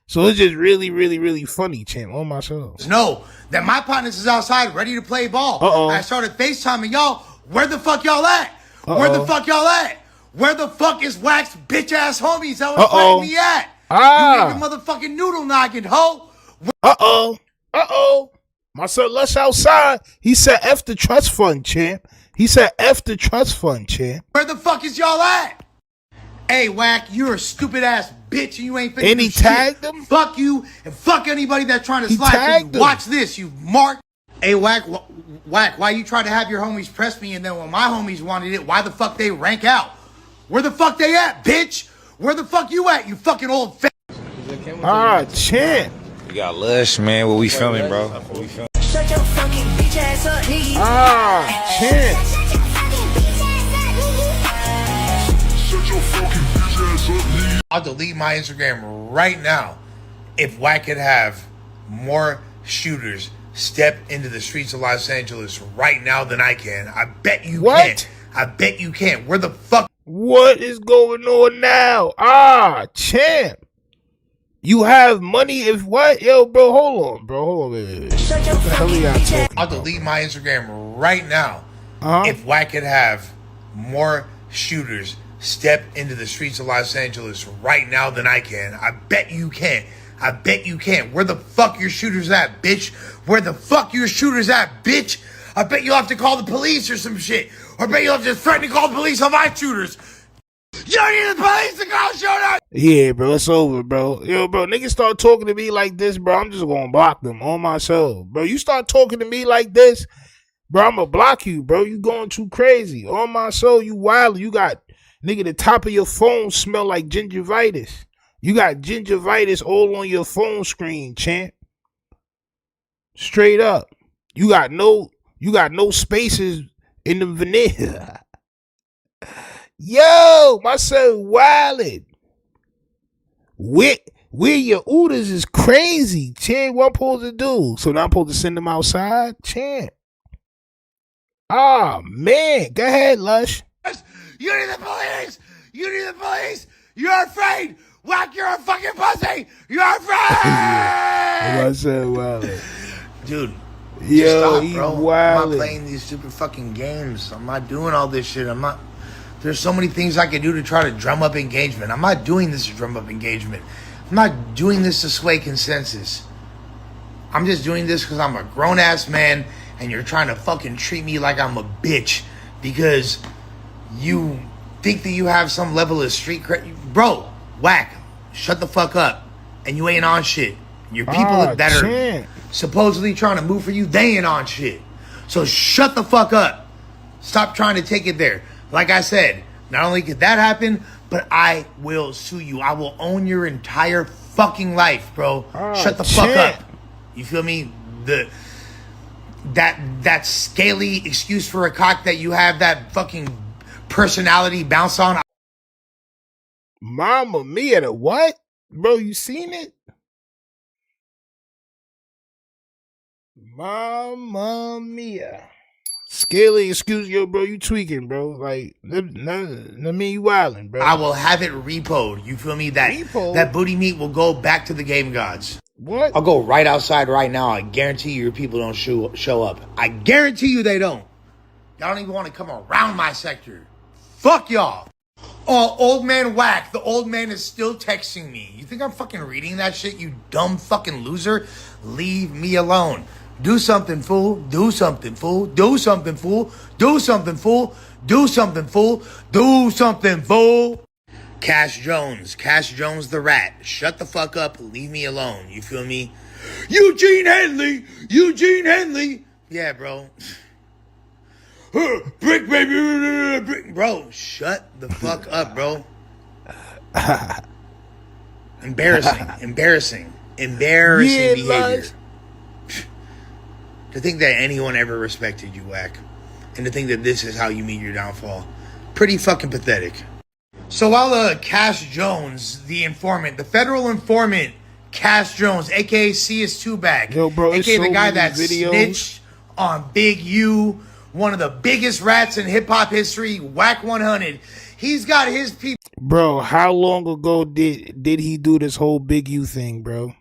So it's just really, really, really funny, champ. On my soul. know that my partners is outside ready to play ball. I started FaceTiming y'all. Where the fuck y'all at? Where the fuck y'all at? Where the fuck is Wack's bitch ass homies that was playing me at? You nigga motherfucking noodle knocking, ho. My son Lush outside. He said F the trust fund, champ. He said F the trust fund, champ. Where the fuck is y'all at? Hey, Wack, you're a stupid ass bitch, and you ain't finna And do he shit. tagged him? Fuck you, and fuck anybody that's trying to He slide for tagged you. him. Watch this, you mark. Hey, Wack, why you try to have your homies press me, and then when my homies wanted it, why the fuck they rank out? Where the fuck they at, bitch? Where the fuck you at, you fucking old fat? Ah, Champ. We got Lush, man. What we filming, bro? Shut your fucking bitch ass up, nigga. Ah, Champ. I'll delete my Instagram right now if Wack could have more shooters step into the streets of Los Angeles right now than I can. I bet you What? can. I bet you can. Where the fuck? What is going on now? Ah, Champ. You have money if what? Yo, bro, hold on, bro. Hold on. Wait. Shut your What the hell are fucking y'all bitch ass. talking I'll about? delete my Instagram right now Uh-huh. if Wack could have more shooters step into the streets of Los Angeles right now than I can. I bet you can. I bet you can. Where the fuck your shooters at, bitch? Where the fuck your shooters at, bitch? I bet you'll have to call the police or some shit. Or I bet you'll have to threaten to call the police on my shooters. You don't need the police to call shooters! Yeah, bro, it's over, bro. Yo, bro, niggas start talking to me like this, bro. I'm just gonna block them on my soul. Bro, you start talking to me like this, bro, I'm gonna block you, bro. You going too crazy. On my soul, you wild. You got, nigga, the top of your phone smell like gingivitis. You got gingivitis all on your phone screen, champ. Straight up. You got no spaces in the vanilla. Yo, my son wildin'. Where your orders is crazy, champ. What I'm supposed to do? So now I'm supposed to send them outside, champ. Ah, man. Go ahead, Lush. You need the police! You need the police! You're afraid! Wack, you're a fucking pussy! You're afraid! My son wildin'. Dude, just Yo, stop, he bro. I'm wildin'. not playing these stupid fucking games. I'm not doing all this shit. I'm not. There's so many things I can do to try to drum up engagement. I'm not doing this to drum up engagement. I'm not doing this to sway consensus. I'm just doing this because I'm a grown ass man and you're trying to fucking treat me like I'm a bitch because you think that you have some level of street cred. Bro, Wack, shut the fuck up. And you ain't on shit. Your people that are champ. supposedly trying to move for you, they ain't on shit. So shut the fuck up. Stop trying to take it there. Like I said, not only could that happen, but I will sue you. I will own your entire fucking life, bro. Shut the fuck up. You feel me? That scaly excuse for a cock that you have that fucking personality bounce on. Mama mia, the what? Bro, you seen it? Mama mia. Scaly excuse, yo, bro, you tweaking, bro. Like, I mean, you wildin', bro. I will have it repoed. You feel me? That booty meat will go back to the game gods. What? I'll go right outside right now. I guarantee you your people don't show up. I guarantee you they don't. Y'all don't even want to come around my sector. Fuck y'all. Oh, old man Wack. The old man is still texting me. You think I'm fucking reading that shit, you dumb fucking loser? Leave me alone. Do something, fool. Do something, fool. Do something, fool. Do something, fool. Do something, fool. Do something, fool. Cash Jones the rat. Shut the fuck up. Leave me alone. You feel me? Eugene Henley. Yeah, bro. Brick, baby. Brick. Bro, shut the fuck up, bro. Embarrassing behavior. Lush. To think that anyone ever respected you, Wack. And to think that this is how you meet your downfall. Pretty fucking pathetic. So while Cash Jones, the informant, the federal informant, Cash Jones, a.k.a. CS2 Bag, Yo, bro, a.k.a. the so guy many that videos. snitched on Big U, one of the biggest rats in hip-hop history, Wack 100. He's got his people. Bro, how long ago did he do this whole Big U thing, bro?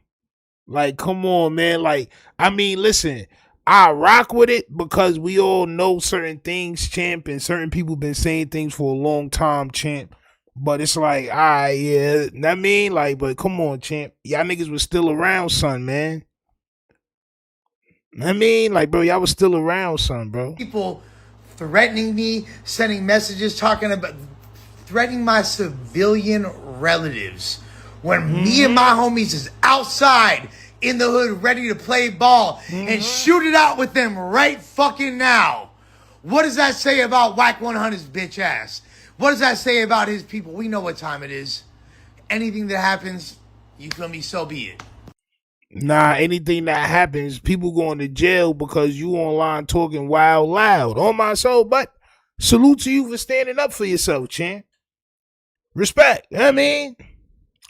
Like, come on, man. Like, I mean, listen, I rock with it because we all know certain things, champ, and certain people been saying things for a long time, champ. But it's like, yeah, I mean, like, but come on, champ. Y'all niggas was still around, son, man. I mean, like, bro, y'all was still around, son, bro. People threatening me, sending messages, threatening my civilian relatives When me and my homies is outside in the hood ready to play ball and shoot it out with them right fucking now. What does that say about Wack 100's bitch ass? What does that say about his people? We know what time it is. Anything that happens, you feel me, so be it. Nah, anything that happens, people going to jail because you online talking wild loud. On my soul, but salute to you for standing up for yourself, champ. Respect, you know what I mean?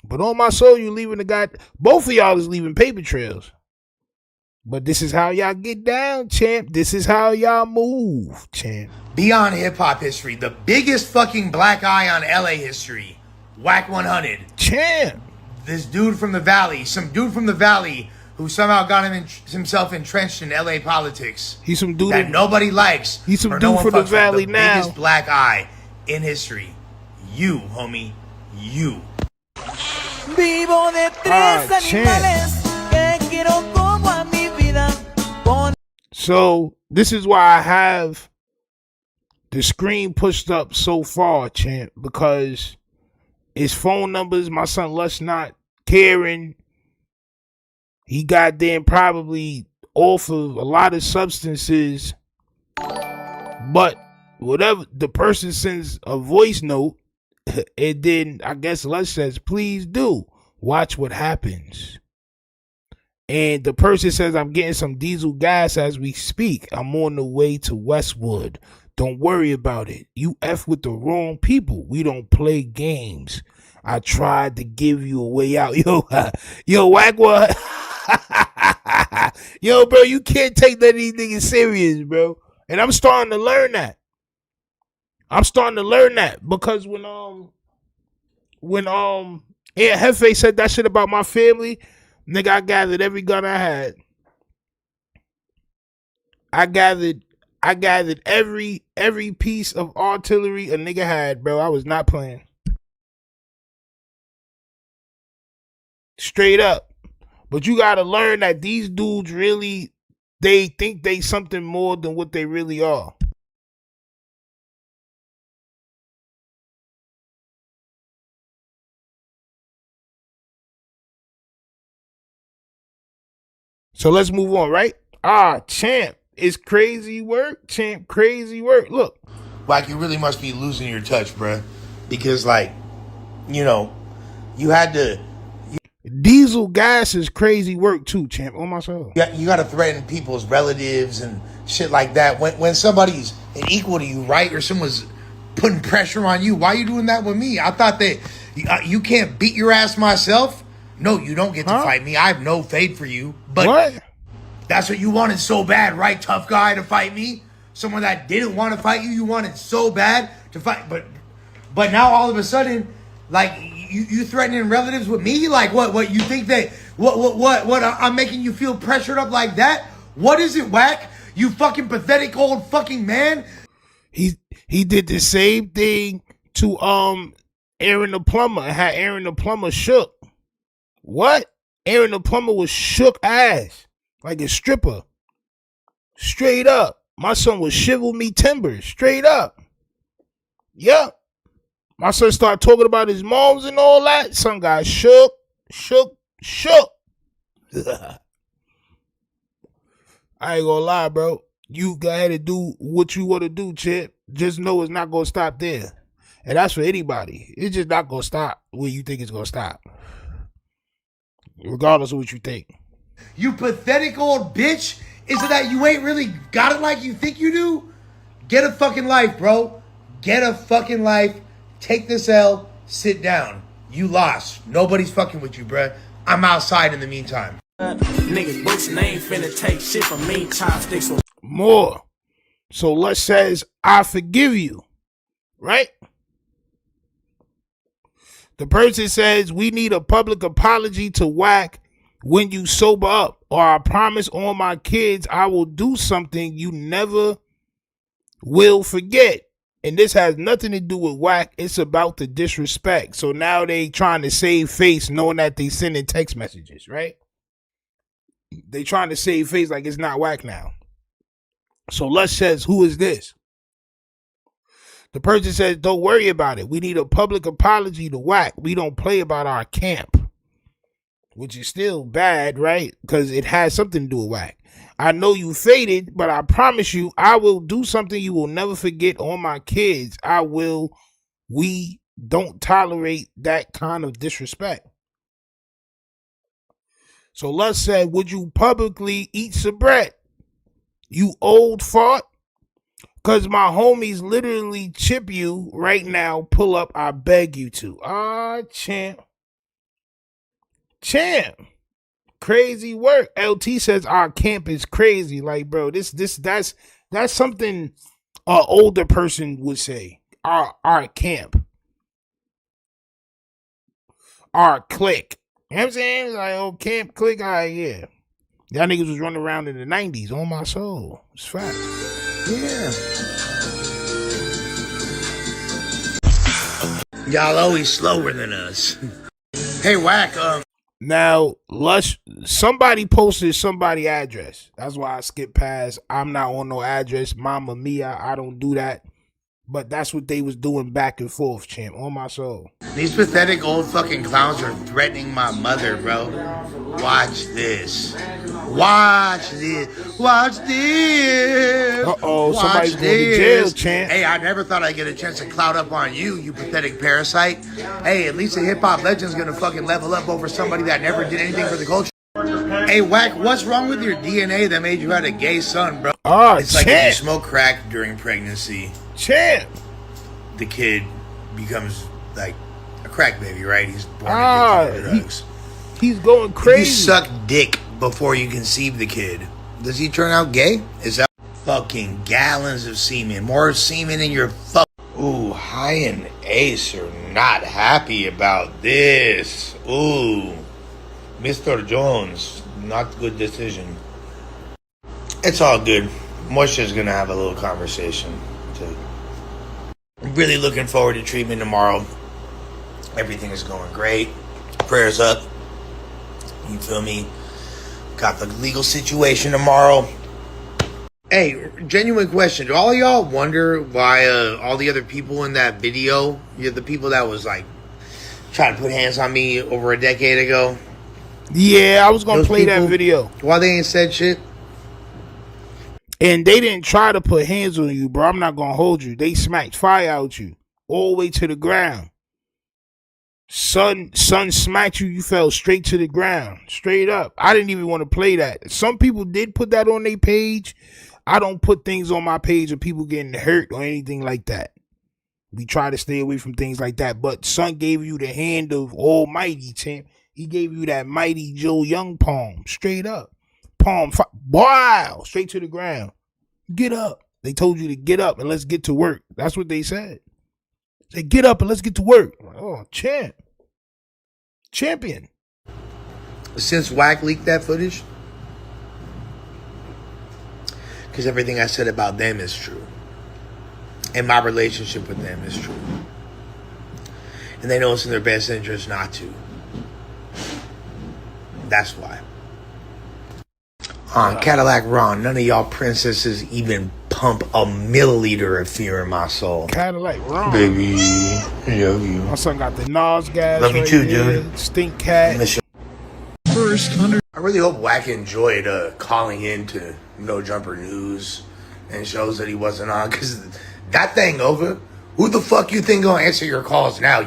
But on my soul, you leaving the guy. Both of y'all is leaving paper trails. But this is how y'all get down, champ. This is how y'all move, champ. Beyond hip-hop history, the biggest fucking black eye on LA history, Wack 100. Champ. This dude from the Valley, some dude from the Valley who somehow got himself entrenched in LA politics. He's some dude that nobody likes. He's some or dude no from the Valley the now. Biggest black eye in history. You, homie. You. Vivo de tres animales que quiero como a mi vida. So this is why I have the screen pushed up so far, champ, because his phone numbers, my son Lush not caring. He goddamn probably off of a lot of substances. But whatever, the person sends a voice note, and then I guess Lush says, please do. Watch what happens. And the person says, I'm getting some diesel gas as we speak. I'm on the way to Westwood. Don't worry about it. You F with the wrong people. We don't play games. I tried to give you a way out. Yo, Wack, what? Yo, bro, you can't take that anything serious, bro. And I'm starting to learn that. Because when Hefe said that shit about my family, nigga, I gathered every gun I had. I gathered every piece of artillery a nigga had, bro. I was not playing. Straight up. But you gotta learn that these dudes really, they think they something more than what they really are. So let's move on, right? Champ, it's crazy work. Champ, crazy work. Look. Wack, you really must be losing your touch, bruh. Because, like, you know, you had to... Diesel gas is crazy work too, champ. On my soul. Yeah, you got to threaten people's relatives and shit like that. When somebody's an equal to you, right? Or someone's putting pressure on you. Why are you doing that with me? I thought that you can't beat your ass myself. No, you don't get to fight me. I have no fade for you. But what? That's what you wanted so bad, right? Tough guy to fight me. Someone that didn't want to fight you. You wanted so bad to fight. But now all of a sudden, like, you threatening relatives with me? Like, what you think that, what I'm making you feel pressured up like that? What is it, Wack? You fucking pathetic old fucking man. He did the same thing to Aaron the plumber and had Aaron the plumber shook. What? Aaron the plumber was shook ass. Like a stripper. Straight up. My son was shivel me timbers. Straight up. Yup. My son started talking about his moms and all that. Son got shook. I ain't gonna lie, bro. You go ahead and do what you want to do, Chip. Just know it's not gonna stop there. And that's for anybody. It's just not gonna stop where you think it's gonna stop. Regardless of what you think. You pathetic old bitch. Is it that you ain't really got it like you think you do? Get a fucking life, bro. Get a fucking life. Take this L. Sit down. You lost. Nobody's fucking with you, bruh. I'm outside in the meantime. Niggas boasting they ain't finna take shit from me. Chopsticks. More. So Lush says, I forgive you. Right? The person says, we need a public apology to Wack when you sober up, or I promise on my kids I will do something you never will forget. And this has nothing to do with Wack. It's about the disrespect. So now they trying to save face knowing that they sending text messages, right? They trying to save face like it's not Wack now. So Lush says, who is this? The person says, don't worry about it. We need a public apology to Wack. We don't play about our camp. which is still bad, right? Because it has something to do with Wack. I know you faded, but I promise you, I will do something you will never forget on my kids. I will. We don't tolerate that kind of disrespect. So Lush said, would you publicly eat some bread? You old fart? Cause my homies literally chip you right now. Pull up, I beg you to. Champ. Crazy work. LT says our camp is crazy. Like, bro, that's something an older person would say. Our camp. Our clique. You know what I'm saying? Like, oh, camp clique, yeah. Y'all niggas was running around in the 90s on my soul. It's fact. Yeah. Y'all always slower than us. Hey, Wack, Now, Lush, somebody posted somebody's address. That's why I skipped past. I'm not on no address. Mama Mia, I don't do that. But that's what they was doing back and forth, champ. On my soul. these pathetic old fucking clowns are threatening my mother, bro. Watch this. Watch this. Watch this. Uh-oh, Watch somebody's going to this. jail, champ. Hey, I never thought I'd get a chance to clout up on you, you pathetic parasite. Hey, at least a hip-hop legend's gonna fucking level up over somebody that never did anything for the culture. Hey, Wack, what's wrong with your DNA that made you have a gay son, bro? It's like if you smoke crack during pregnancy, champ, the kid becomes like a crack baby, right? He's born addicted to drugs. He's going crazy. If you suck dick before you conceive the kid, does he turn out gay? Is that fucking gallons of semen? More semen in your fuck. Ooh, High and Ace are not happy about this. Ooh, Mr. Jones, not good decision. It's all good. Moisha's gonna have a little conversation. I'm really looking forward to treatment tomorrow. Everything is going great. Prayers up. You feel me? Got the legal situation tomorrow. Hey, genuine question. Do all y'all wonder why all the other people in that video, the people that was like trying to put hands on me over a decade ago? Yeah, I was going to play that video. Why they ain't said shit? And they didn't try to put hands on you, bro. I'm not going to hold you. They smacked fire out you all the way to the ground. Son smacked you. You fell straight to the ground. Straight up. I didn't even want to play that. Some people did put that on their page. I don't put things on my page of people getting hurt or anything like that. We try to stay away from things like that. But Son gave you the hand of Almighty, champ. He gave you that mighty Joe Young palm. Straight up. Palm. Wow. Straight to the ground. Get up. They told you to get up and let's get to work. That's what they said. Say, get up and let's get to work. Oh, champ. Champion. Since Wack leaked that footage, because everything I said about them is true. And my relationship with them is true. And they know it's in their best interest not to. That's why. Cadillac Ron, none of y'all princesses even pump a milliliter of fear in my soul. Cadillac Ron. Baby, love you. My son got the Nas gas. Love you too, dude. Stink cat. First 100. I really hope Wack enjoyed calling in to No Jumper News and shows that he wasn't on, because that thing over. Who the fuck you think gonna answer your calls now?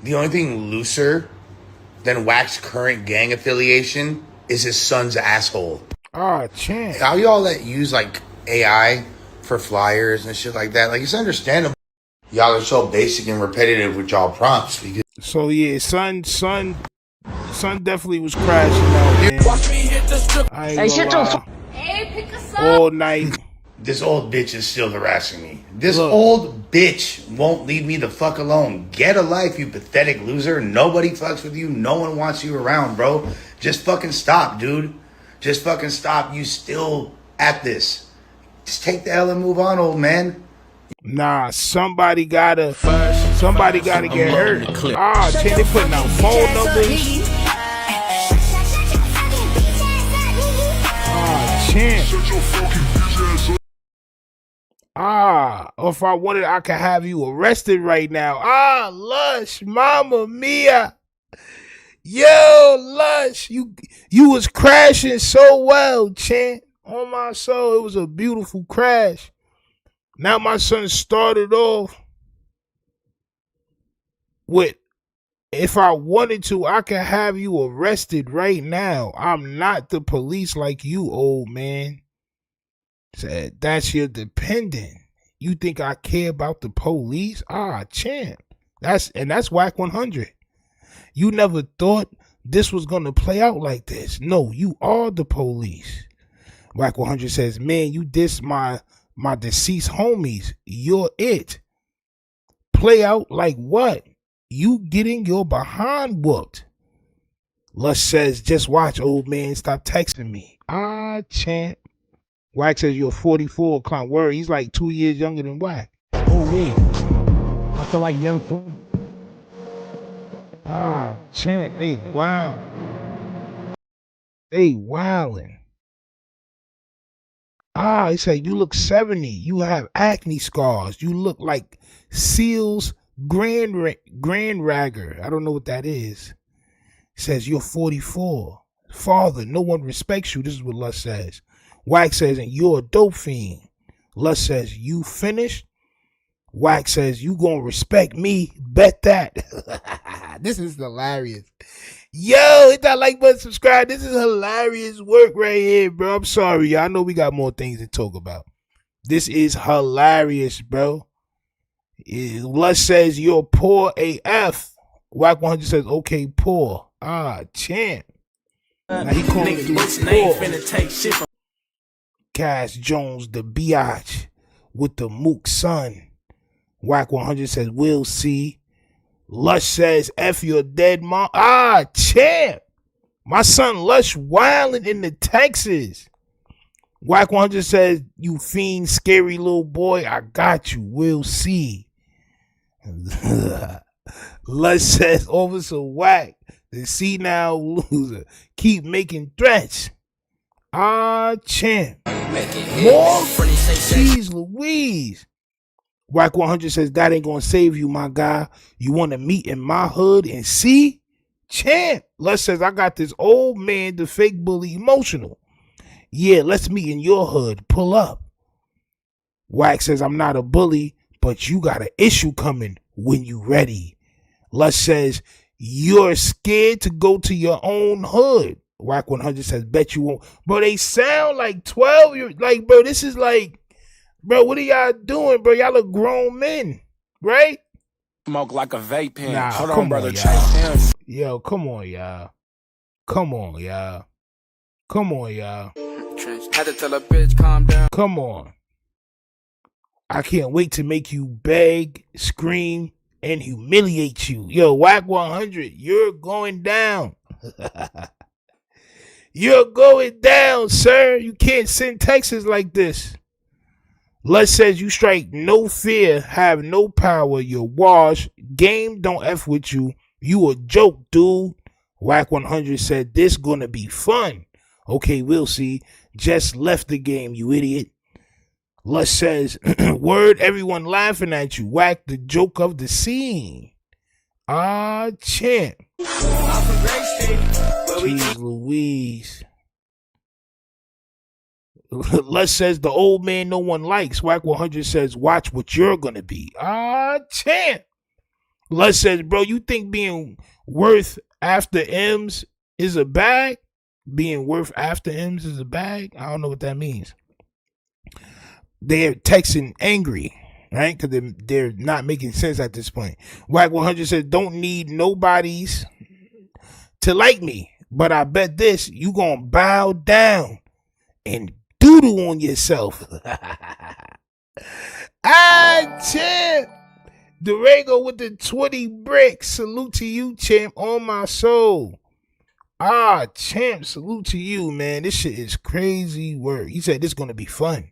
The only thing looser than Wack's current gang affiliation is his son's asshole. Oh, champ. How y'all that use like AI for flyers and shit like that? Like, it's understandable. Y'all are so basic and repetitive with y'all prompts. Because so yeah, son definitely was crashing out, man. Watch me hit the strip. I ain't gonna lie. Hey, pick us up. All night. this old bitch is still harassing me. This old bitch won't leave me the fuck alone. Get a life, you pathetic loser. Nobody fucks with you. No one wants you around, bro. Just fucking stop, dude. Just fucking stop. You still at this. Just take the L and move on, old man. Nah, somebody gotta get hurt. Ah, champ, they putting out phone numbers. Ah, champ. Ah, if I wanted, I could have you arrested right now. Ah, Lush, Mama Mia. Yo, Lush, you was crashing so well, Chant. On my soul, it was a beautiful crash. Now my son started off with, if I wanted to, I could have you arrested right now. I'm not the police like you, old man. Said, that's your dependent. You think I care about the police? Ah, Chant. That's Wack 100. You never thought this was gonna play out like this. No, you are the police. Wack 100 says, man, you diss my deceased homies. You're it. Play out like what? You getting your behind whooped. Lush says, just watch, old man. Stop texting me. Ah, Chant. Wack says, you're 44, clown. Word, he's like 2 years younger than Wack. Oh, me. I feel like young too. Ah, Chant, they wow. They wildin'. Ah, he said, you look 70. You have acne scars. You look like Seal's Grand Ragger. I don't know what that is. He says, you're 44. Father, no one respects you. This is what Lush says. Wack says, and you're a dope fiend. Lush says, you finished? Wack says, you gonna respect me? Bet that. This is hilarious. Yo, hit that like button, subscribe. This is hilarious work right here, bro. I'm sorry, y'all. I know we got more things to talk about. This is hilarious, bro. Lush says, you're poor AF. Wack 100 says, okay, poor. Ah, Chant. Now he calling you poor. Cass Jones, the biatch with the Mook son. Wack 100 says, we'll see. Lush says, F your dead mom. Ah, Champ. My son Lush wilding in the Texas. Wack 100 says, you fiend, scary little boy. I got you. We'll see. Lush says, Officer Wack, the see now loser. Keep making threats. Ah, Champ. More? Jeez Louise. Wack 100 says, that ain't gonna save you, my guy. You want to meet in my hood and see? Champ. Lush says, I got this old man, the fake bully, emotional. Yeah, let's meet in your hood. Pull up. Wack says, I'm not a bully, but you got an issue coming when you ready. Lush says, you're scared to go to your own hood. Wack 100 says, bet you won't. Bro, they sound like 12. You're like, bro, this is like, bro, what are y'all doing, bro? Y'all are grown men, right? Smoke like a vape pen. Nah, Hold come on, brother. on, y'all. Chase him. Yo, come on, y'all. Come on, y'all. Come on, y'all. Had to tell a bitch calm down. Come on. I can't wait to make you beg, scream, and humiliate you. Yo, Wack 100, you're going down. You're going down, sir. You can't send texts like this. Lush says you strike no fear, have no power, you're washed. Game don't F with you. You a joke, dude. Wack 100 said this gonna be fun. Okay, we'll see. Just left the game, you idiot. Lush says, word, everyone laughing at you. Wack the joke of the scene. Ah, Champ. Jeez Louise. Lush says the old man no one likes. Wack 100 says watch what you're gonna be. Ah, Champ. Lush says, bro, you think being worth after M's is a bag? Being worth after M's is a bag? I don't know what that means. They're texting angry, right? Because they're not making sense at this point. Wack 100 says don't need nobody's to like me, but I bet this, you gonna bow down and doodle on yourself. Ah, Champ. Durango with the 20 bricks. Salute to you, Champ, on my soul. Ah, Champ, salute to you, man. This shit is crazy work. He said this is gonna be fun.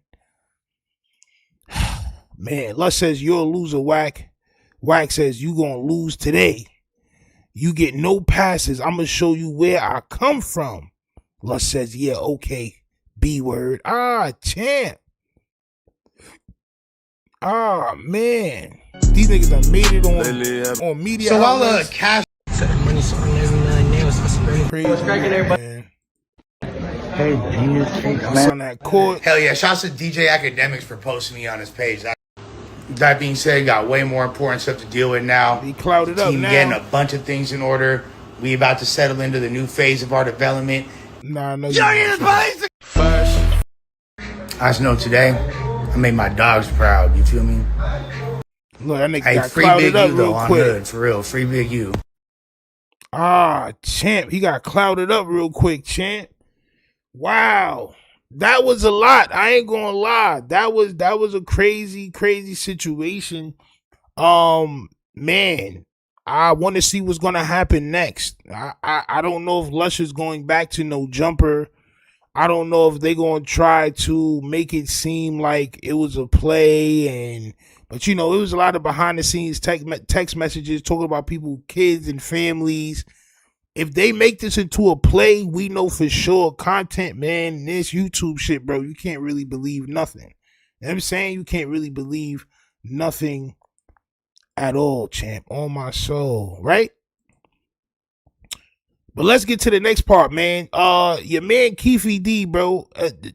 Man, Lush says you're a loser, Wack. Wack says you gonna lose today. You get no passes. I'm going to show you where I come from. Lush says, yeah, okay. B word. Ah, Champ. Ah, man. These niggas done made it on media. So while Cash For the money, so I'm never crazy, man. Hey, genius cake, My man. son at court. Hell yeah, shouts to DJ Academics for posting me on his page. That being said, got way more important stuff to deal with now. He clouded up Team now. getting a bunch of things in order. We about to settle into the new phase of our development. Nah, no. First, I just know today, I made my dogs proud. You feel me? Look, that nigga Hey, got free clouded Big up U though real on quick. hood, for real. Free Big U. Ah, champ. He got clouded up real quick, champ. Wow. That was a lot. I ain't gonna lie. That was a crazy situation. Man, I want to see what's gonna happen next. I don't know if Lush is going back to no jumper. I don't know if they're gonna try to make it seem like it was a play, but it was a lot of behind the scenes text messages talking about people, kids and families. If they make this into a play, we know for sure content, man, this YouTube shit, bro, you can't really believe nothing. You know what I'm saying? You can't really believe nothing at all, champ, on my soul, right? But let's get to the next part, man. Your man Keefy D, bro.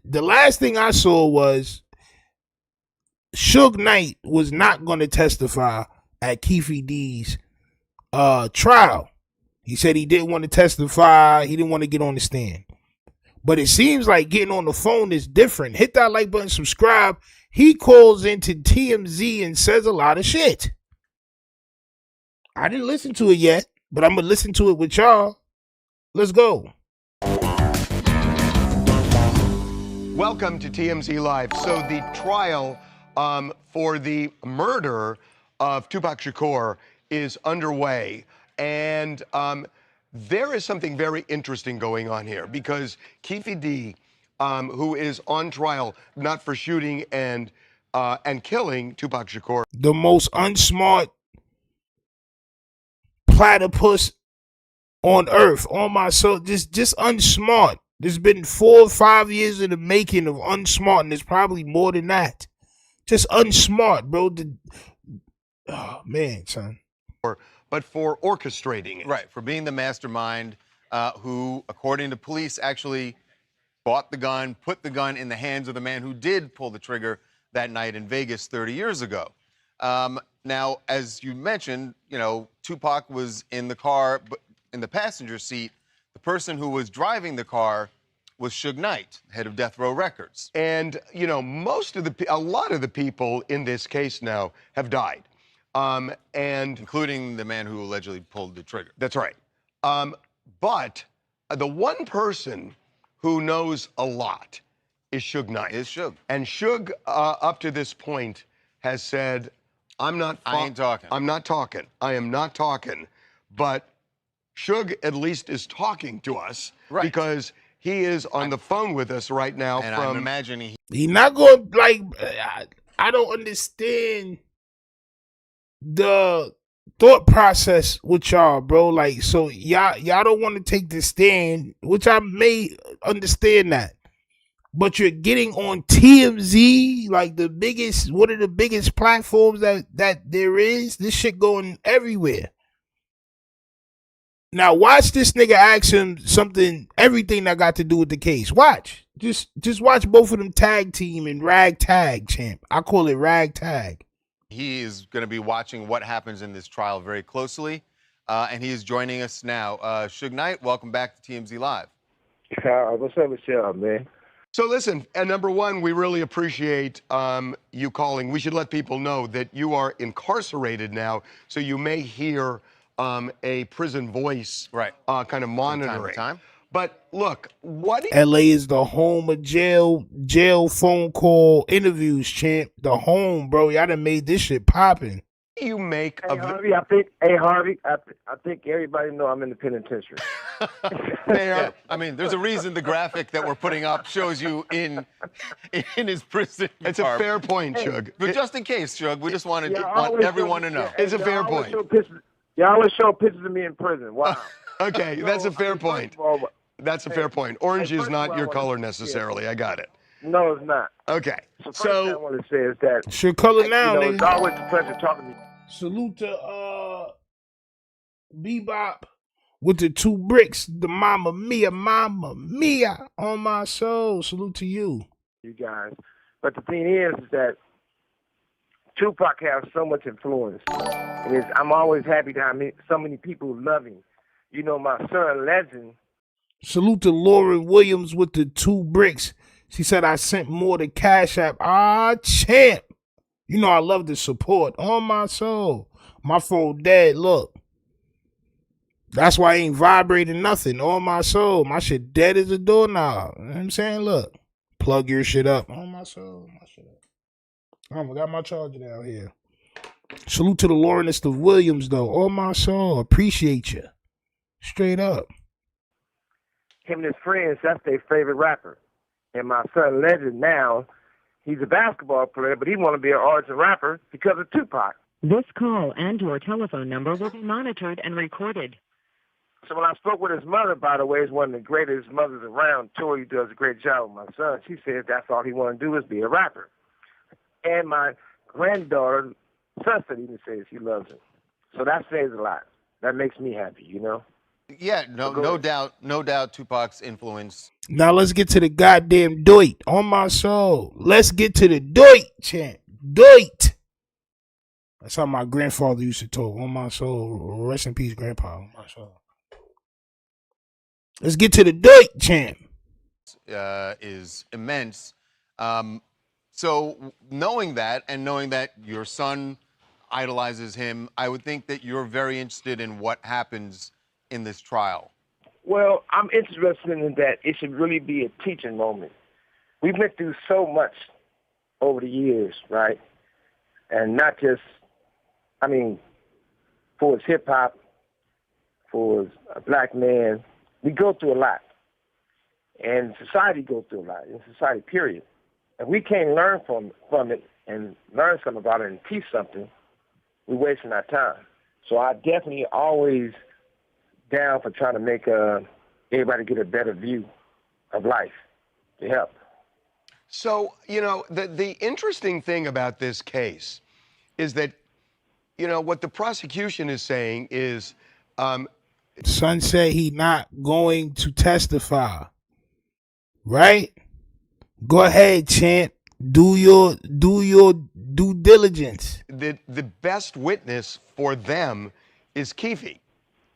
The last thing I saw was Suge Knight was not going to testify at Keefy D's trial. He said he didn't want to testify. He didn't want to get on the stand. But it seems like getting on the phone is different. Hit that like button, subscribe. He calls into TMZ and says a lot of shit. I didn't listen to it yet, but I'm going to listen to it with y'all. Let's go. Welcome to TMZ Live. So the trial for the murder of Tupac Shakur is underway. And there is something very interesting going on here because Keefy D, who is on trial not for shooting and killing Tupac Shakur. The most unsmart platypus on earth, on my soul, just unsmart. There's been 4 or 5 years in the making of unsmart, and there's probably more than that. Just unsmart, bro. Oh man, son. But for orchestrating it. Right, for being the mastermind who, according to police, actually bought the gun, put the gun in the hands of the man who did pull the trigger that night in Vegas 30 years ago. Now, as you mentioned, Tupac was in the car, but in the passenger seat. The person who was driving the car was Suge Knight, head of Death Row Records. And, a lot of the people in this case now have died. And including the man who allegedly pulled the trigger. That's right. But the one person who knows a lot is Suge Knight. Is Suge. And Suge, up to this point, has said, I ain't talking. I'm not talking. I am not talking. But Suge at least is talking to us. Right. Because he is on the phone with us right now. And I'm imagining he not going I don't understand the thought process with y'all, bro. Like, so y'all don't want to take the stand, which I may understand that. But you're getting on TMZ, like one of the biggest platforms that there is. This shit going everywhere. Now watch this nigga ask him everything that got to do with the case. Watch. Just watch both of them tag team and rag tag, champ. I call it rag tag. he is going to be watching what happens in this trial very closely, and he is joining us now. Suge Knight, welcome back to TMZ Live. What's up with y'all, man? So listen, number one, we really appreciate you calling. We should let people know that you are incarcerated now, so you may hear a prison voice, right? Kind of monitoring. From time to time. But look, what LA is the home of jail phone call interviews, champ. The home, bro. Y'all done made this shit popping. You make hey, Harvey, I think everybody know I'm in the penitentiary. Yeah, I mean, there's a reason the graphic that we're putting up shows you in his prison. It's a fair point, Suge. But just in case, Suge, we just want everyone to know. It's a fair point. Y'all always show pictures of me in prison. Wow. Okay, that's a fair point. That's a fair point. Orange is not your color necessarily. I got it. No, it's not. Okay. So first thing I want to say is that it's your color now, nigga. It's always a pleasure talking to you. Salute to Bebop with the 2 bricks, the mama mia, on my soul. Salute to you. You guys. But the thing is that Tupac has so much influence. And I'm always happy to have so many people love him. You know, my son, Legend. Salute to Lauren Williams with the 2 bricks. She said I sent more to Cash App. Champ. You know I love the support. On my soul. My phone dead, look. That's why I ain't vibrating nothing. On my soul. My shit dead as a doorknob. You know what I'm saying? Look. Plug your shit up. On my soul. My shit up. I got my charger down here. Salute to the Lawrence of Williams, though. On my soul. Appreciate you. Straight up. Him and his friends, that's their favorite rapper. And my son, Legend, now, he's a basketball player, but he want to be an artist and rapper because of Tupac. This call and your telephone number will be monitored and recorded. So when I spoke with his mother, by the way, is one of the greatest mothers around. Tori does a great job with my son. She said that's all he want to do is be a rapper. And my granddaughter, sister, even says she loves him. So that says a lot. That makes me happy, you know? Yeah, no doubt Tupac's influence. Now let's get to the goddamn doit. On my soul. Let's get to the doit, chant. Doit. That's how my grandfather used to talk. On my soul. Rest in peace, grandpa. On my soul. Let's get to the doit, champ. Is immense. So knowing that and knowing that your son idolizes him, I would think that you're very interested in what happens in this trial. Well, I'm interested in that it should really be a teaching moment. We've been through so much over the years, right? And not just, I mean, for his hip-hop, for his a black man, we go through a lot. And society goes through a lot, in society, period. If we can't learn from it and learn something about it and teach something, we're wasting our time. So I definitely always down for trying to make everybody get a better view of life to help. So, you know, the interesting thing about this case is that, you know, what the prosecution is saying is... Son said he not going to testify. Right? Go ahead, champ. Do your due diligence. The best witness for them is Keefe.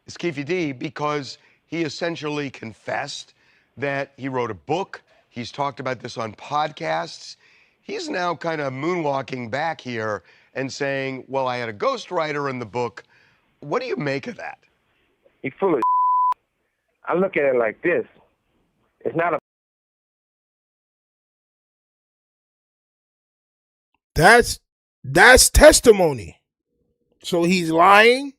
Is Keefe D, because he essentially confessed that he wrote a book. He's talked about this on podcasts. He's now kind of moonwalking back here and saying, well, I had a ghostwriter in the book. What do you make of that? He's full of I look at it like this. It's not a... That's testimony. So he's lying.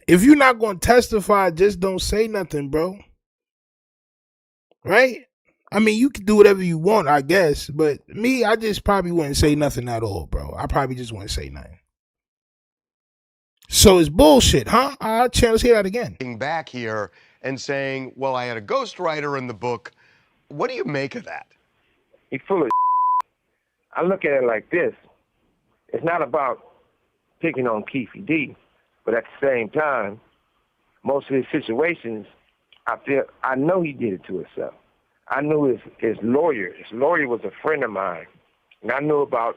If you're not going to testify, just don't say nothing, bro. Right? I mean, you can do whatever you want, I guess. But me, I just probably wouldn't say nothing at all, bro. I probably just wouldn't say nothing. So it's bullshit, huh? Let's hear that again. Back here and saying, well, I had a ghostwriter in the book. What do you make of that? He's full of I look at it like this. It's not about picking on Keefe D, but at the same time, most of his situations, I know he did it to himself. I knew his lawyer. His lawyer was a friend of mine, and I knew about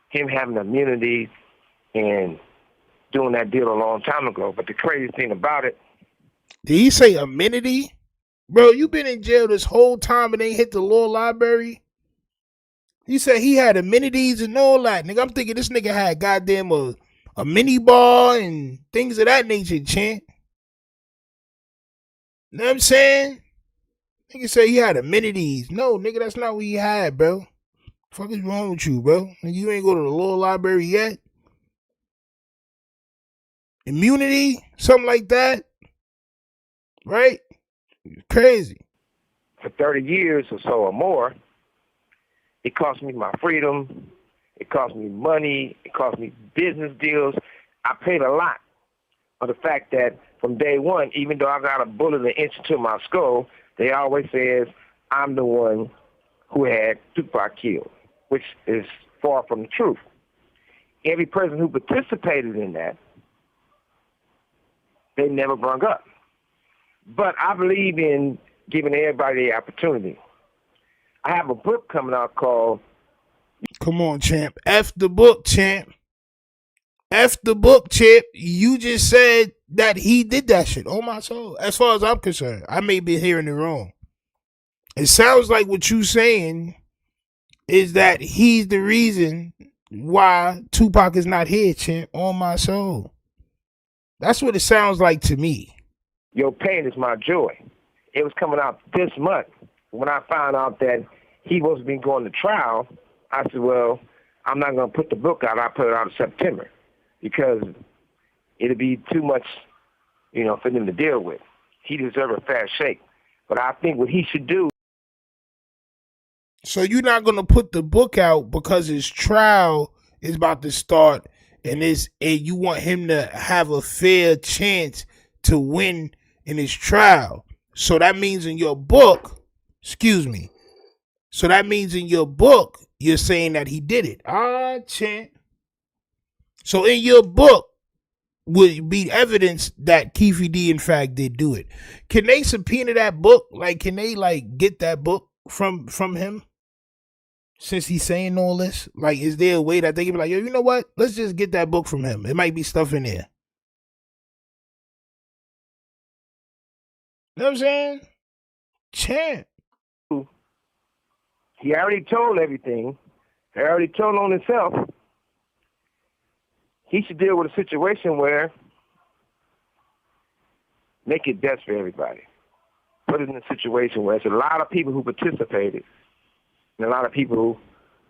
him having immunity and doing that deal a long time ago. But the crazy thing about it... Did he say amenity? Bro, you been in jail this whole time and ain't hit the law library? He said he had amenities and all that. Nigga, I'm thinking this nigga had goddamn a mini bar and things of that nature, champ. You know what I'm saying? Nigga say he had amenities. No, nigga, that's not what he had, bro. The fuck is wrong with you, bro? Nigga, you ain't go to the law library yet? Immunity? Something like that? Right? Crazy. For 30 years or so or more, it cost me my freedom. It cost me money. It cost me business deals. I paid a lot for the fact that from day one, even though I got a bullet an inch into my skull, they always says I'm the one who had Tupac killed, which is far from the truth. Every person who participated in that they never brung up. But I believe in giving everybody the opportunity. I have a book coming out called... Come on, champ. F the book, champ. F the book, champ. You just said that he did that shit. Oh, my soul. As far as I'm concerned, I may be hearing it wrong. It sounds like what you saying is that he's the reason why Tupac is not here, champ. On my soul. That's what it sounds like to me. Your Pain Is My Joy. It was coming out this month. When I found out that he wasn't been going to trial, I said, well, I'm not going to put the book out. I'll put it out in September because it'll be too much, for them to deal with. He deserves a fair shake. But I think what he should do... So you're not going to put the book out because his trial is about to start and you want him to have a fair chance to win in his trial. So that means in your book, so that means in your book, you're saying that he did it. Champ. So in your book would be evidence that Keefe D in fact did do it. Can they subpoena that book? Like, can they get that book from him? Since he's saying all this, is there a way that they can be like, yo, you know what? Let's just get that book from him. It might be stuff in there. You know what I'm saying? Champ. He already told everything. He already told on himself. He should deal with a situation where make it best for everybody. Put it in a situation where there's a lot of people who participated and a lot of people who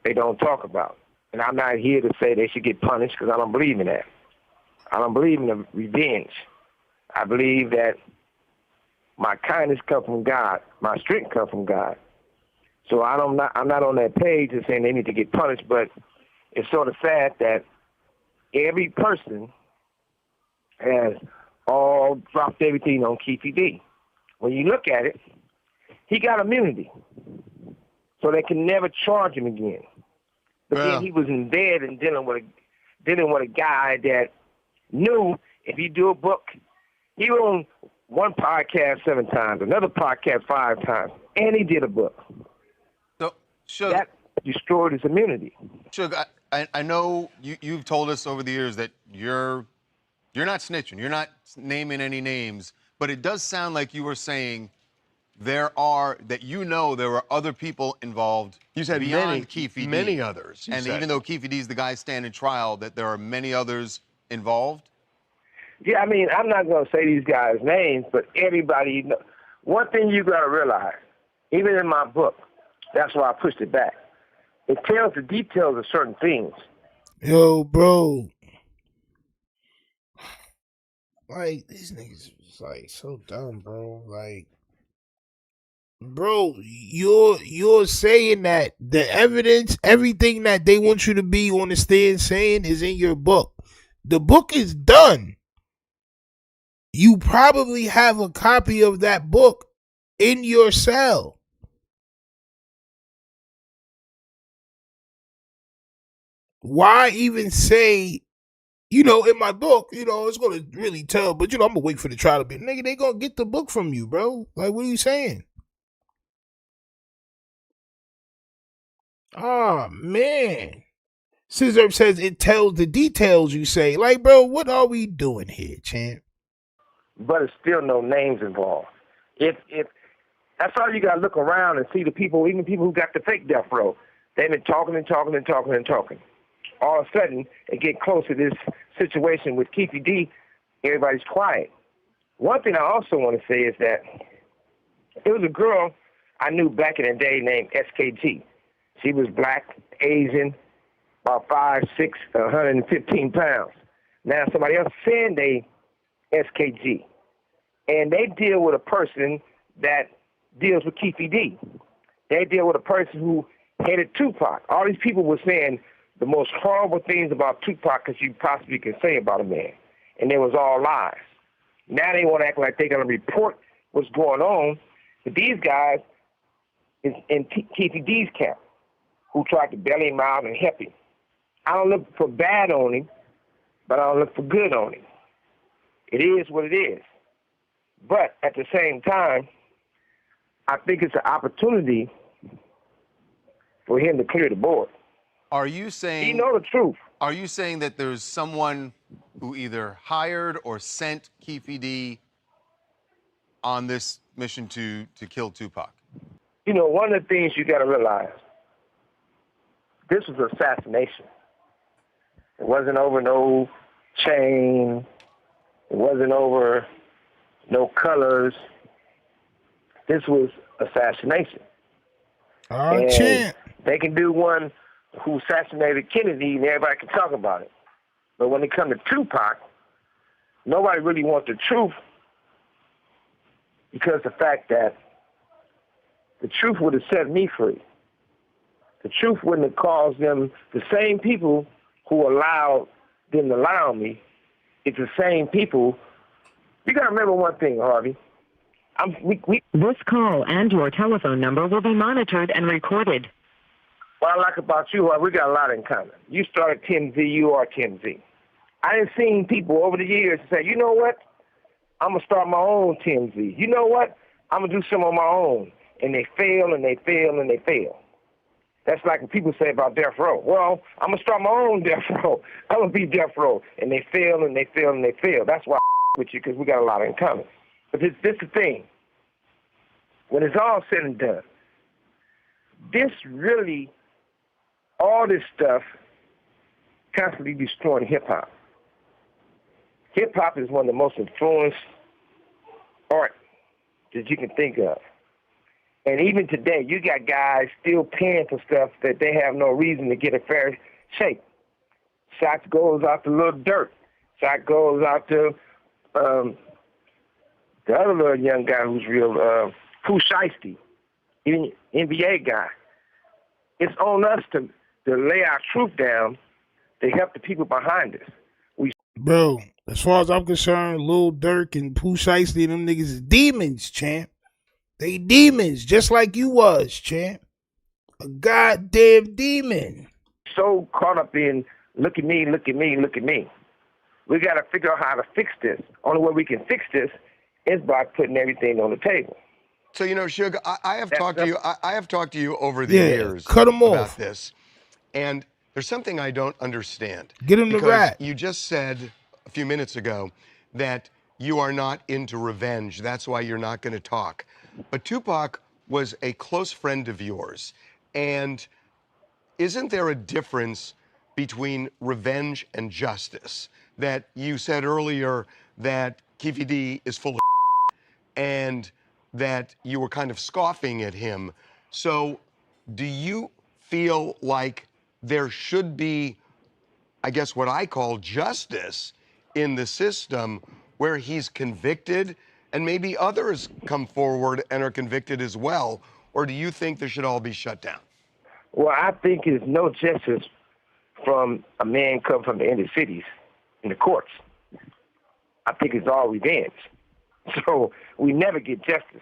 they don't talk about. And I'm not here to say they should get punished because I don't believe in that. I don't believe in the revenge. I believe that my kindness comes from God. My strength comes from God. So I'm not on that page of saying they need to get punished, but it's sort of sad that every person has all dropped everything on Keefe D. When you look at it, he got immunity. So they can never charge him again. But then he was in bed and dealing with a guy that knew if you do a book, he was on one podcast 7 times, another podcast 5 times, and he did a book. So that destroyed his immunity. Suge, I know you've told us over the years that you're not snitching, you're not naming any names, but it does sound like you were saying there are other people involved. You said beyond Keefe D. many others. And even though Keefe D is the guy standing trial, that there are many others involved? Yeah, I mean, I'm not going to say these guys' names, but everybody, one thing you got to realize, even in my book, that's why I pushed it back. It tells the details of certain things. Yo, bro. These niggas is so dumb, bro. Bro, you're saying that the evidence, everything that they want you to be on the stand saying is in your book. The book is done. You probably have a copy of that book in your cell. Why even say, in my book, it's going to really tell, but, I'm going to wait for the trial to be. Nigga, they going to get the book from you, bro. What are you saying? Oh, man. Scissor says it tells the details you say. Bro, what are we doing here, champ? But it's still no names involved. If that's all you got to look around and see the people, even people who got the fake death row, they've been talking and talking and talking and talking. All of a sudden, it get close to this situation with Keefe D, everybody's quiet. One thing I also want to say is that there was a girl I knew back in the day named SKG. She was black, Asian, about 5'6", 115 pounds. Now somebody else saying they SKG. And they deal with a person that deals with Keefe D. They deal with a person who hated Tupac. All these people were saying the most horrible things about Tupac that you possibly can say about a man. And they was all lies. Now they want to act like they're going to report what's going on. But these guys is in Keefe D's camp who tried to bail him out and help him. I don't look for bad on him, but I don't look for good on him. It is what it is. But at the same time, I think it's an opportunity for him to clear the board. Are you saying He know the truth? Are you saying that there's someone who either hired or sent Keefe D on this mission to kill Tupac? You know, one of the things you got to realize, this was assassination. It wasn't over no chain. It wasn't over no colors. This was assassination. And Chant. they can do one who assassinated Kennedy and everybody can talk about it. But when it comes to Tupac, nobody really wants the truth because the fact that the truth would have set me free. The truth wouldn't have caused them, the same people who allowed them to lie on me, it's the same people. You got to remember one thing, Harvey. This call and your telephone number will be monitored and recorded. What I like about you, Harvey, we got a lot in common. You started TMZ, you are TMZ. I done seen people over the years say, you know what? I'm going to start my own TMZ. You know what? I'm going to do some on my own. And they fail, and they fail, and they fail. That's like what people say about Death Row. Well, I'm going to start my own Death Row. I'm going to be Death Row. And they fail, and they fail, and they fail. That's why I with you, because we got a lot in common. But this is the thing. When it's all said and done, this really, all this stuff, constantly destroying hip-hop. Hip-hop is one of the most influenced art that you can think of. And even today, you got guys still paying for stuff that they have no reason to get a fair shake. Shots goes out to Lil Durk. Shot goes out to the other little young guy who's real, Pooh Shiesty, even NBA guy. It's on us to lay our truth down to help the people behind us. Bro, as far as I'm concerned, Lil Durk and Pooh Shiesty, them niggas is demons, champ. They demons, just like you was, champ. A goddamn demon. So caught up in, look at me, look at me, look at me. We got to figure out how to fix this. Only way we can fix this is by putting everything on the table. So, you know, Suge, I have talked to you. I have talked to you over the years cut 'em about off. this, and there's something I don't understand. Get him to because rap. You just said a few minutes ago that you are not into revenge. That's why you're not going to talk. But Tupac was a close friend of yours, and isn't there a difference between revenge and justice? That you said earlier that Keefe D is full of and that you were kind of scoffing at him. So do you feel like there should be, I guess what I call justice in the system where he's convicted and maybe others come forward and are convicted as well? Or do you think they should all be shut down? Well, I think it's no justice from a man come from the inner cities in the courts. I think it's all revenge. So we never get justice.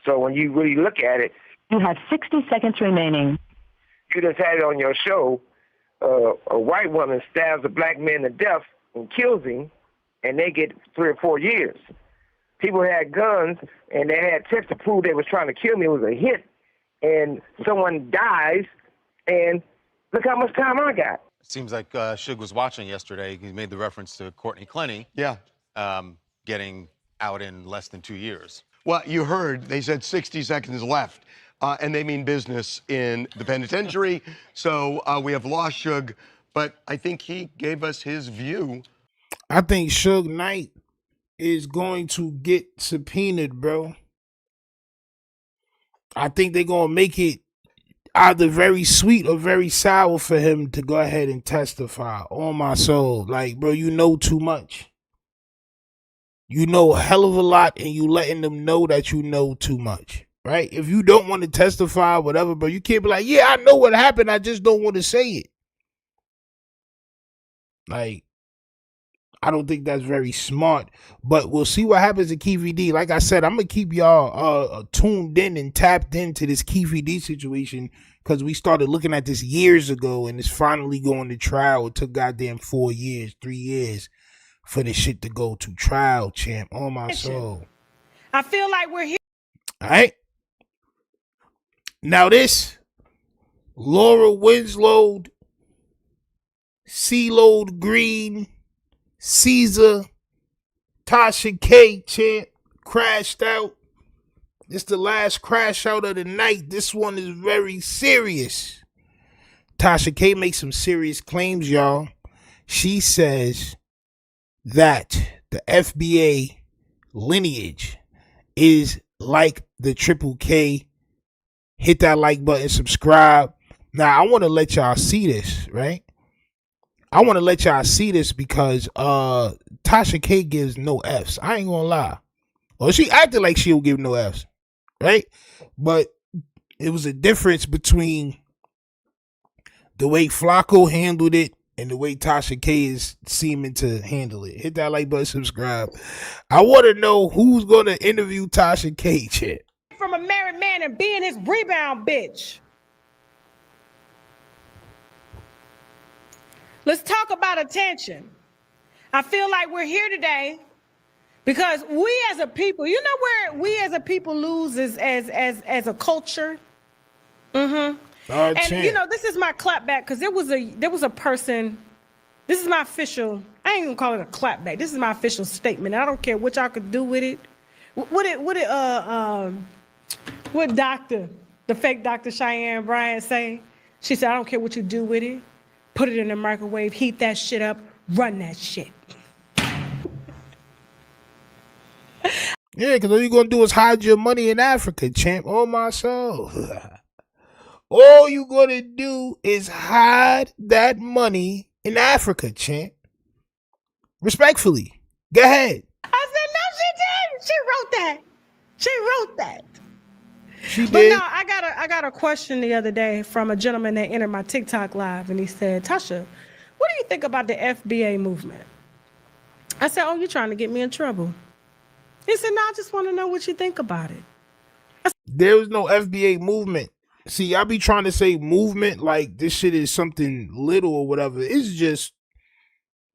So when you really look at it, You have 60 seconds remaining. you just had it on your show, a white woman stabs a black man to death and kills him, and they get 3 or 4 years. People had guns, and they had text to prove they was trying to kill me. It was a hit, and someone dies, and look how much time I got. It seems like Suge was watching yesterday. He made the reference to Courtney Clenny. Yeah. Getting out in less than 2 years. Well, you heard they said 60 seconds left, and they mean business in the penitentiary. So we have lost Suge, but I think he gave us his view. I think Suge Knight is going to get subpoenaed, bro. I think they're going to make it either very sweet or very sour for him to go ahead and testify on my soul. Like, bro, you know too much. You know a hell of a lot, and you letting them know that you know too much, right? If you don't want to testify, whatever, bro, you can't be like, yeah, I know what happened. I just don't want to say it. Like, I don't think that's very smart, but we'll see what happens to Keefe D. Like I said, I'm going to keep y'all tuned in and tapped into this Keefe D situation because we started looking at this years ago, and it's finally going to trial. It took goddamn 4 years, 3 years. for the shit to go to trial, champ. On my soul. I feel like we're here. All right. Now this, Laura Winslow, CeeLo Green, Caesar, Tasha K, champ, crashed out. This the last crash out of the night. This one is very serious. Tasha K makes some serious claims, y'all. She says that the FBA lineage is like the Triple K. Hit that like button, subscribe. Now, I want to let y'all see this, right? I want to let y'all see this because Tasha K gives no Fs. I ain't gonna lie. Or she acted like she'll give no Fs, right? But it was a difference between the way Flacco handled it and the way Tasha K is seeming to handle it. Hit that like button, subscribe. I want to know who's going to interview Tasha K, chat. From a married man and being his rebound bitch. Let's talk about attention. I feel like we're here today because we as a people, you know where we as a people lose as a culture? Mm-hmm. And you know, this is my clapback because there was a person. This is my official. I ain't gonna call it a clapback. This is my official statement. I don't care what y'all could do with it. What doctor, the fake Dr. Cheyenne Bryant say? She said, I don't care what you do with it. Put it in the microwave, heat that shit up, run that shit. Yeah, because all you're going to do is hide your money in Africa, champ. Oh, my soul. All you going to do is hide that money in Africa, champ. Respectfully. Go ahead. I said, no, she didn't. She wrote that. She wrote that. She But did. no, I got a question the other day from a gentleman that entered my TikTok live, and he said, Tasha, what do you think about the FBA movement? I said, oh, you're trying to get me in trouble. He said, no, I just want to know what you think about it. There was no FBA movement. See, I be trying to say movement like this shit is something little or whatever. It's just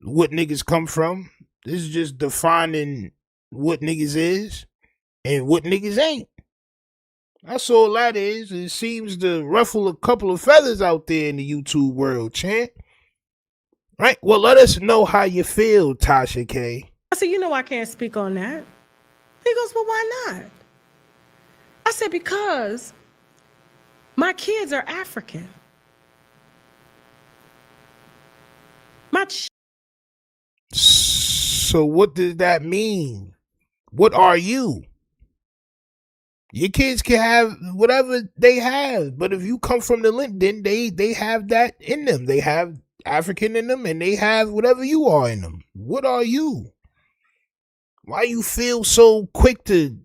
what niggas come from. This is just defining what niggas is and what niggas ain't. That's all that is. It seems to ruffle a couple of feathers out there in the YouTube world, champ. Right? Well, let us know how you feel, Tasha K. I said, you know I can't speak on that. He goes, well, why not? I said, because my kids are African. So what does that mean? What are you? Your kids can have whatever they have, but if you come from the Linden, they have that in them. They have African in them, and they have whatever you are in them. What are you? Why you feel so quick to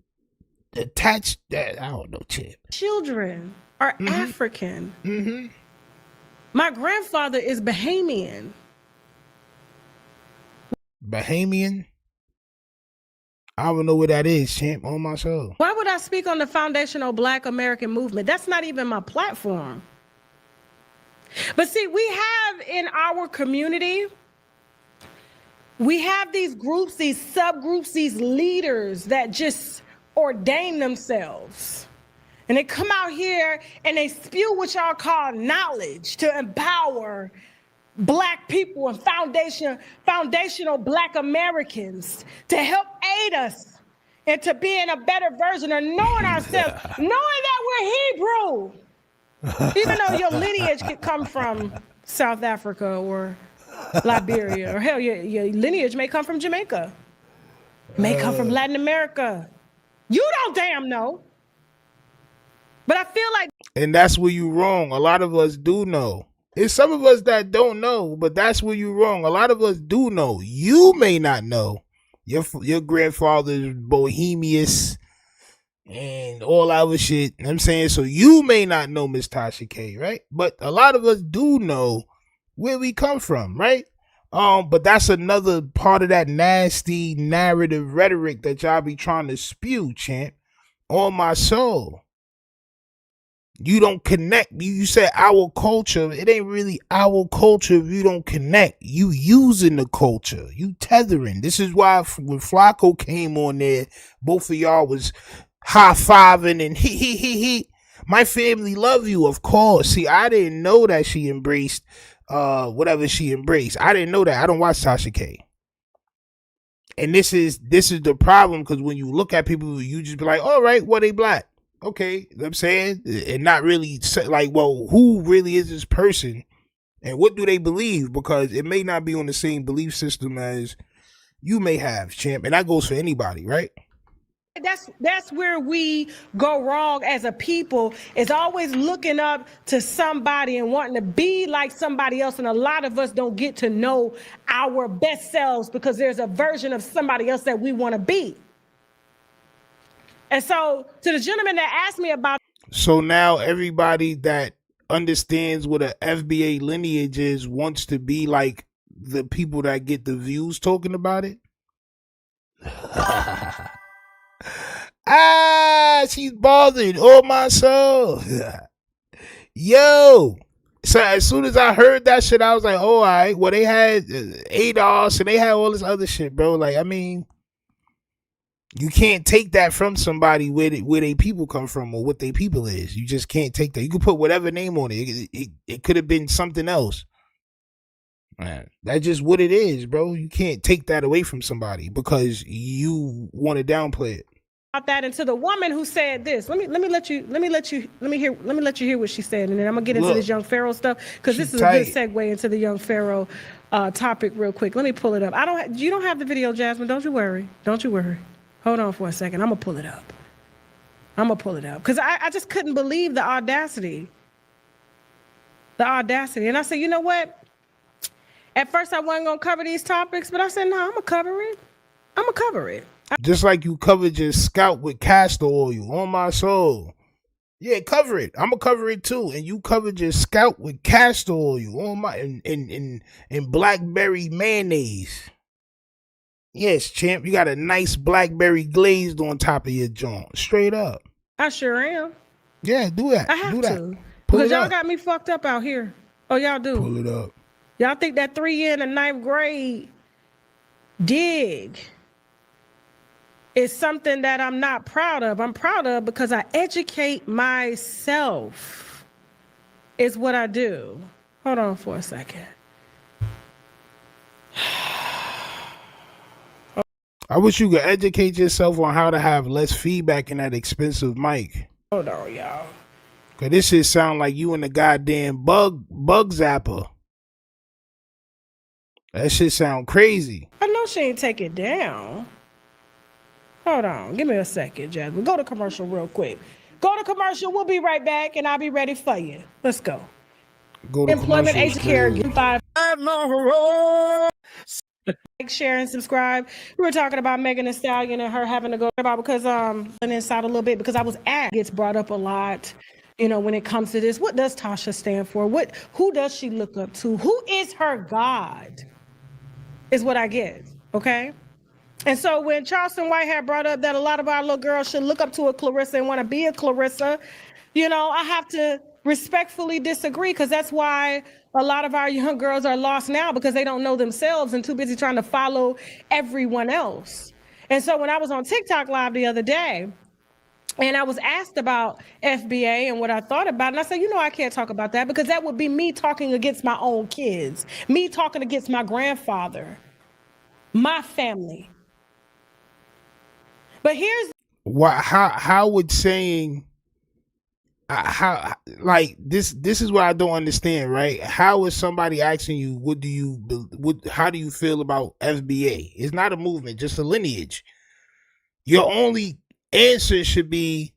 attach that? I don't know, Chip. Children are African. Mm-hmm. My grandfather is Bahamian. Bahamian? I don't know what that is, champ, on my soul. Why would I speak on the foundational Black American movement? That's not even my platform. But see, we have in our community, we have these groups, these subgroups, these leaders that just ordain themselves. And they come out here and they spew what y'all call knowledge to empower Black people and foundational Black Americans to help aid us into being a better version of knowing ourselves, knowing that we're Hebrew. Even though your lineage could come from South Africa or Liberia, or hell, your lineage may come from Jamaica, may come from Latin America. You don't damn know. But I feel like... And that's where you wrong. A lot of us do know. It's some of us that don't know, but that's where you wrong. A lot of us do know. You may not know. Your grandfather's Bohemius and all our shit. You know what I'm saying? So you may not know Miss Tasha K, right? But a lot of us do know where we come from, right? But that's another part of that nasty narrative rhetoric that y'all be trying to spew, champ. On my soul. You don't connect. You said our culture. It ain't really our culture if you don't connect. You using the culture. You tethering. This is why when Flacco came on there, both of y'all was high-fiving and he. My family love you, of course. See, I didn't know that she embraced whatever she embraced. I didn't know that. I don't watch Tasha K. And this is the problem, because when you look at people, you just be like, all right, well, they black. Okay, you know what I'm saying? And not really like, well, who really is this person and what do they believe? Because it may not be on the same belief system as you may have, champ. And that goes for anybody, right? That's where we go wrong as a people, is always looking up to somebody and wanting to be like somebody else. And a lot of us don't get to know our best selves because there's a version of somebody else that we want to be. And so to the gentleman that asked me about. So now everybody that understands what a FBA lineage is wants to be like the people that get the views talking about it. She's bothered. Oh, my soul. Yo. So as soon as I heard that shit, I was like, oh, all right. Well, they had ADOS and they had all this other shit, bro. Like, I mean, you can't take that from somebody where they people come from or what they people is. You just can't take that. You can put whatever name on it. It could have been something else. Man, that's just what it is, bro. You can't take that away from somebody because you want to downplay it. That, and to the woman who said this, let me let you hear what she said, and then I'm gonna get into this young Pharaoh stuff, because this is a good segue into the young Pharaoh topic real quick. Let me pull it up. You don't have the video, Jasmine. Don't you worry. Hold on for a second. I'm gonna pull it up because I just couldn't believe the audacity. And I said, you know what? At first I wasn't gonna cover these topics, but I said, no, I'm gonna cover it. Just like you covered your scalp with castor oil, on my soul. Yeah, cover it. I'm gonna cover it too. And you covered your scalp with castor oil on my and blackberry mayonnaise. Yes, champ. You got a nice blackberry glazed on top of your joint. Straight up. I sure am. Yeah, do that. I have to. Because y'all got me fucked up out here. Oh, y'all do. Pull it up. Y'all think that 3 year in the 9th grade dig is something that I'm not proud of. I'm proud of because I educate myself. Is what I do. Hold on for a second. I wish you could educate yourself on how to have less feedback in that expensive mic. Hold on, y'all. Cause this shit sound like you in the goddamn bug zapper. That shit sound crazy. I know she ain't take it down. Hold on, give me a second, Jasmine. Go to commercial real quick. Go to commercial. We'll be right back, and I'll be ready for you. Let's go. Go to Employment, commercials, aged care, please. 5. Like, share, and subscribe. We were talking about Megan Thee Stallion and her having to go about because inside a little bit because I was asked. Gets brought up a lot. You know, when it comes to this, what does Tasha stand for? Who does she look up to? Who is her God? Is what I get. Okay. And so when Charleston White had brought up that a lot of our little girls should look up to a Clarissa and want to be a Clarissa, you know, I have to respectfully disagree, because that's why a lot of our young girls are lost now, because they don't know themselves and too busy trying to follow everyone else. And so when I was on TikTok Live the other day, and I was asked about FBA and what I thought about it, and I said, you know, I can't talk about that because that would be me talking against my own kids, me talking against my grandfather, my family. But here's how would saying how like this is what I don't understand, right? How is somebody asking you how do you feel about FBA? It's not a movement, just a lineage. Your only answer should be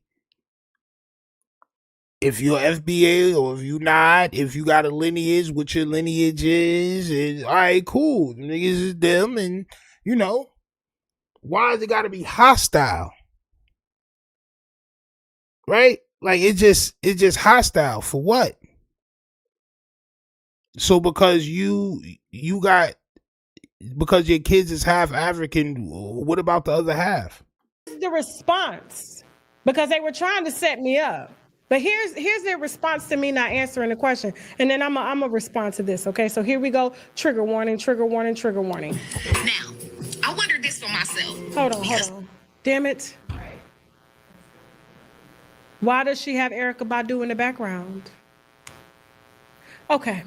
if you're FBA or if you not, if you got a lineage, what your lineage is, and all right, cool. The niggas is them, and you know, why is it gotta be hostile? Right? Like it's just hostile for what? So because because your kids is half African, what about the other half? the response, because they were trying to set me up. But here's their response to me not answering the question. And then I'm a respond to this, okay? So here we go. Trigger warning, trigger warning, trigger warning. Now, I wondered this for myself. Hold on. Damn it. Why does she have Erykah Badu in the background? Okay.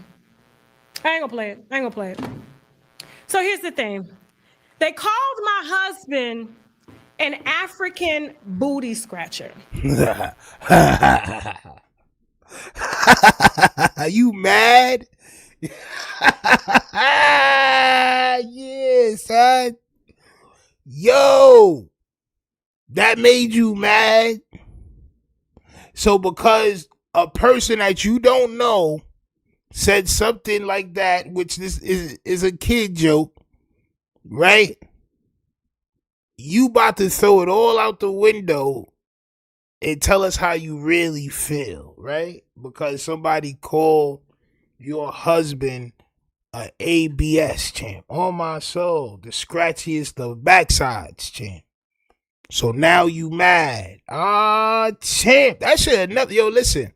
I ain't gonna play it. So here's the thing. They called my husband an African booty scratcher. You mad? Yeah, son. Yo, that made you mad? So because a person that you don't know said something like that, which this is a kid joke, right? You about to throw it all out the window and tell us how you really feel, right? Because somebody called your husband an ABS champ. On my soul, the scratchiest of backsides champ. So now you mad. Champ. That shit have never. Yo, listen.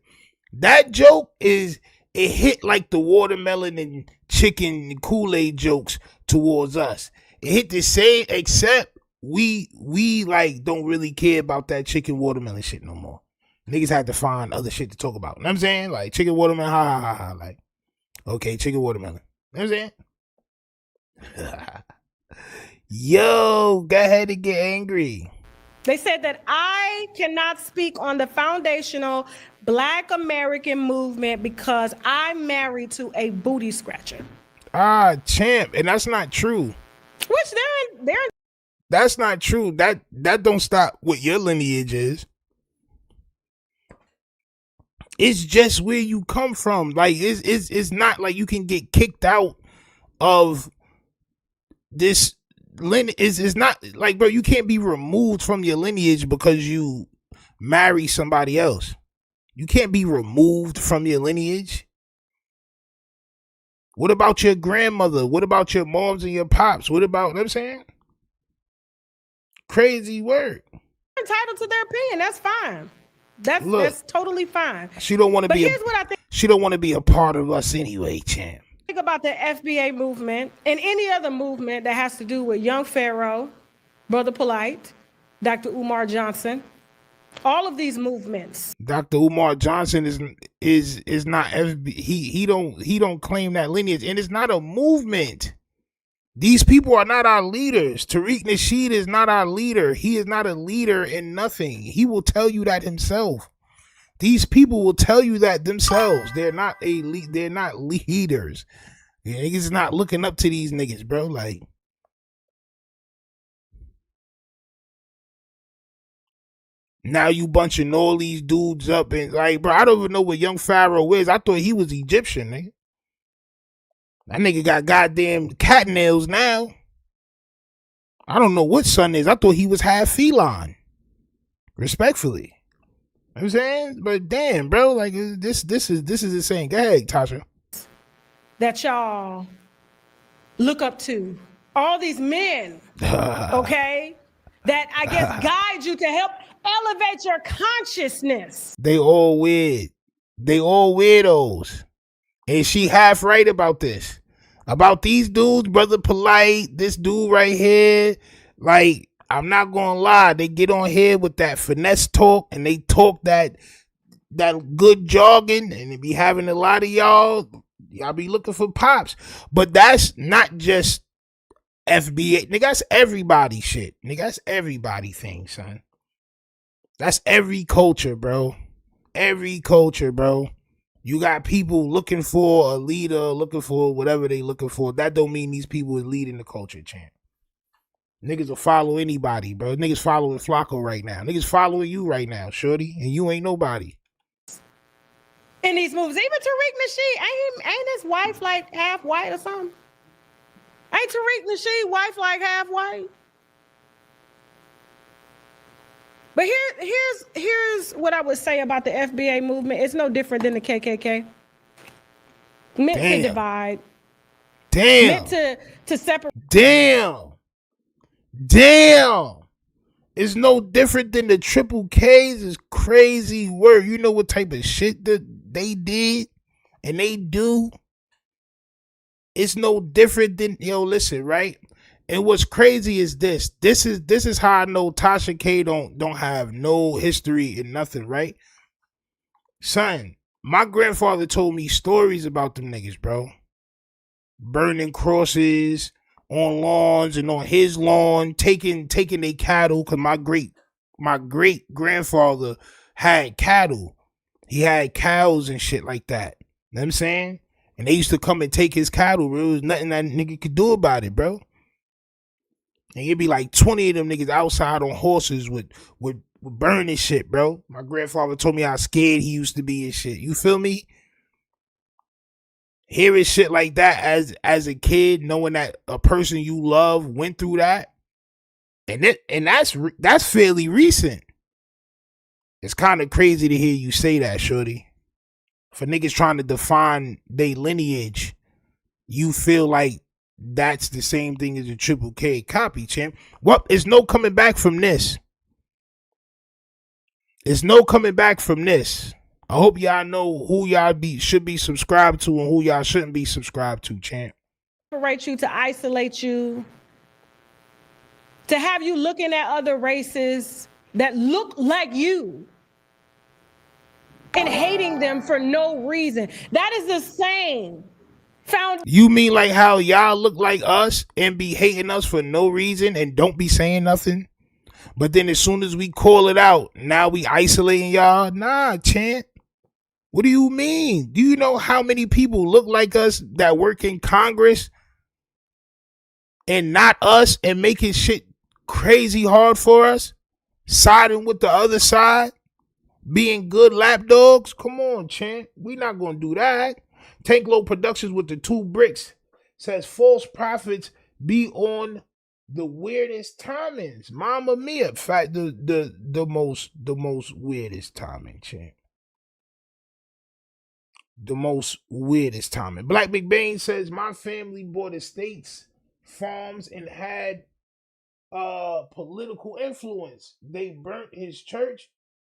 That joke it hit like the watermelon and chicken and Kool-Aid jokes towards us. It hit the same, except we like don't really care about that chicken watermelon shit no more. Niggas had to find other shit to talk about. You know what I'm saying? Like chicken watermelon, ha. Like, okay, chicken watermelon. You know what I'm saying? Yo, go ahead and get angry. They said that I cannot speak on the foundational Black American movement because I'm married to a booty scratcher. Champ, and that's not true. Which they're That's not true. That don't stop what your lineage is. It's just where you come from. Like it's not like you can get kicked out of this lineage. It's not like, bro, you can't be removed from your lineage because you marry somebody else. You can't be removed from your lineage. What about your grandmother? What about your moms and your pops? What about, you know what I'm saying? Crazy word. entitled to their opinion. That's fine. That's totally fine. She don't want to be. Here's what I think. She don't want to be a part of us anyway, champ. Think about the FBA movement and any other movement that has to do with Young Pharaoh, Brother Polite, Dr. Umar Johnson, all of these movements. Dr. Umar Johnson is not FB. He don't claim that lineage, and it's not a movement. These people are not our leaders. Tariq Nasheed is not our leader. He is not a leader in nothing. He will tell you that himself. These people will tell you that themselves. They're not they're not leaders. Yeah, niggas is not looking up to these niggas, bro. Like, now you bunching all these dudes up and like, bro, I don't even know what Young Pharaoh is. I thought he was Egyptian, nigga. That nigga got goddamn cat nails now. I don't know what son is. I thought he was half feline. Respectfully. You know what I'm saying? But damn, bro, like this is insane. Go ahead, Tasha. That y'all look up to. All these men, okay? That I guess guide you to help elevate your consciousness. They all weird. They all weirdos. And she half right about this. About these dudes, Brother Polite, this dude right here. Like, I'm not gonna lie, they get on here with that finesse talk and they talk that good jogging, and they be having a lot of y'all be looking for pops. But that's not just FBA. Nigga, that's everybody shit. Nigga, that's everybody thing, son. That's every culture, bro. Every culture, bro. You got people looking for a leader, looking for whatever they looking for. That don't mean these people is leading the culture, champ. Niggas will follow anybody, bro. Niggas following Flacco right now. Niggas following you right now, shorty. And you ain't nobody. In these movies, even Tariq Nasheed, ain't his wife like half white or something? Ain't Tariq Nasheed wife like half white? But here's what I would say about the FBA movement. It's no different than the KKK. Meant to divide. Meant to separate. Damn. It's no different than the Triple K's. Is crazy word. You know what type of shit that they did and they do? It's no different than, yo, listen, right? And what's crazy is this. This is how I know Tasha K don't have no history and nothing, right? Son, my grandfather told me stories about them niggas, bro. Burning crosses on lawns and on his lawn, taking their cattle, cause my great grandfather had cattle. He had cows and shit like that. You know what I'm saying? And they used to come and take his cattle, bro. There was nothing that nigga could do about it, bro. And it'd be like 20 of them niggas outside on horses with burning shit, bro. My grandfather told me how scared he used to be and shit. You feel me? Hearing shit like that as a kid, knowing that a person you love went through that, and that's fairly recent. It's kind of crazy to hear you say that, shorty. For niggas trying to define their lineage, you feel like that's the same thing as a Triple K copy, champ. Well, there's no coming back from this. There's no coming back from this. I hope y'all know who y'all should be subscribed to and who y'all shouldn't be subscribed to, champ. Separate you, to isolate you, to have you looking at other races that look like you and hating them for no reason. That is the same. You mean like how y'all look like us and be hating us for no reason and don't be saying nothing? But then as soon as we call it out, now we isolating y'all? Nah, champ. What do you mean? Do you know how many people look like us that work in Congress and not us and making shit crazy hard for us? Siding with the other side? Being good lapdogs? Come on, champ. We not going to do that. Tank Low Productions with the 2 bricks says false prophets be on the weirdest timings. Mama mia. In fact, the most weirdest timing, champ. The most weirdest timing. Black McBain says my family bought estates, farms, and had political influence. They burnt his church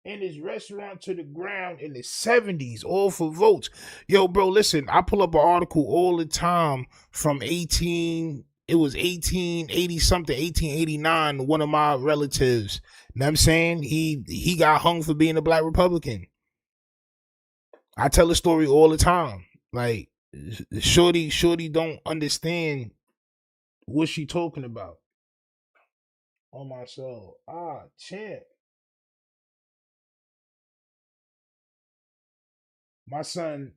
and his restaurant to the ground in the 70s, all for votes. Yo, bro, listen, I pull up an article all the time from 1880 something, 1889, one of my relatives. You know what I'm saying? He got hung for being a black Republican. I tell the story all the time. Like, Shorty don't understand what she talking about. On my soul. Champ. My son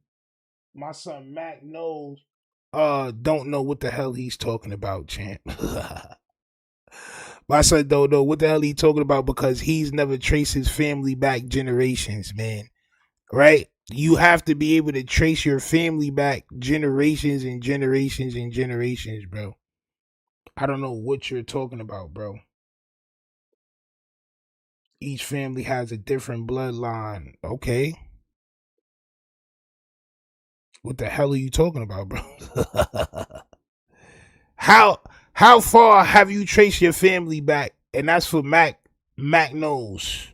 Mac knows don't know what the hell he's talking about, champ. My son don't know what the hell he's talking about because he's never traced his family back generations, man. Right? You have to be able to trace your family back generations and generations and generations, bro. I don't know what you're talking about, bro. Each family has a different bloodline. Okay. What the hell are you talking about, bro? How far have you traced your family back? And that's for Mac knows.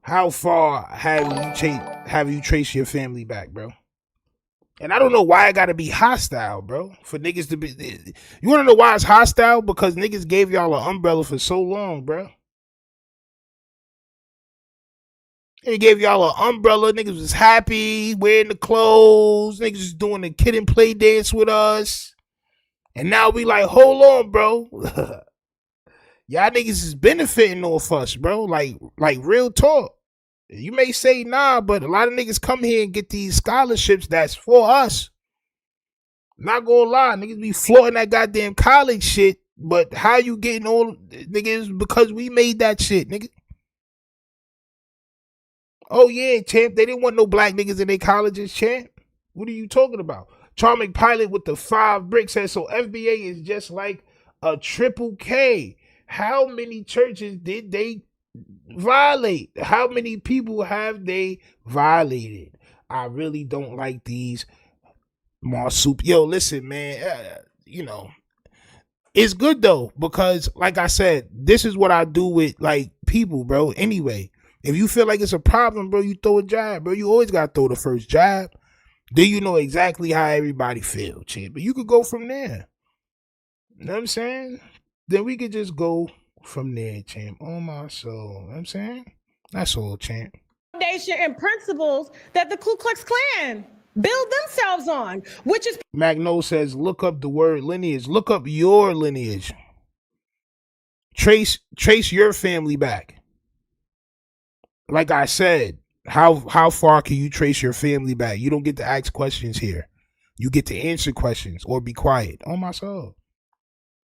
How far have you traced your family back, bro? And I don't know why it gotta be hostile, bro. For niggas to be, you wanna know why it's hostile? Because niggas gave y'all an umbrella for so long, bro. They gave y'all an umbrella. Niggas was happy, wearing the clothes. Niggas was doing the kid and play dance with us. And now we like, hold on, bro. Y'all niggas is benefiting off us, bro. Like real talk. You may say nah, but a lot of niggas come here and get these scholarships that's for us. Not gonna lie, niggas be flaunting that goddamn college shit. But how you getting all niggas? Because we made that shit, nigga. Oh yeah, champ. They didn't want no black niggas in their colleges, champ. What are you talking about? Charming Pilot with the 5 bricks says, so FBA is just like a Triple K. How many churches did they violate? How many people have they violated? I really don't like these marsup. Yo, listen, man. You know, it's good though, because like I said, this is what I do with like people, bro. Anyway, if you feel like it's a problem, bro, you throw a jab, bro. You always gotta throw the first jab. Then you know exactly how everybody feel, champ. But you could go from there. You know what I'm saying? Then we could just go from there, champ. On my soul. You know what I'm saying? That's all, champ. Foundation and principles that the Ku Klux Klan build themselves on, which is Magno says, look up the word lineage. Look up your lineage. Trace your family back. Like I said, how far can you trace your family back? You don't get to ask questions here. You get to answer questions or be quiet. On my soul.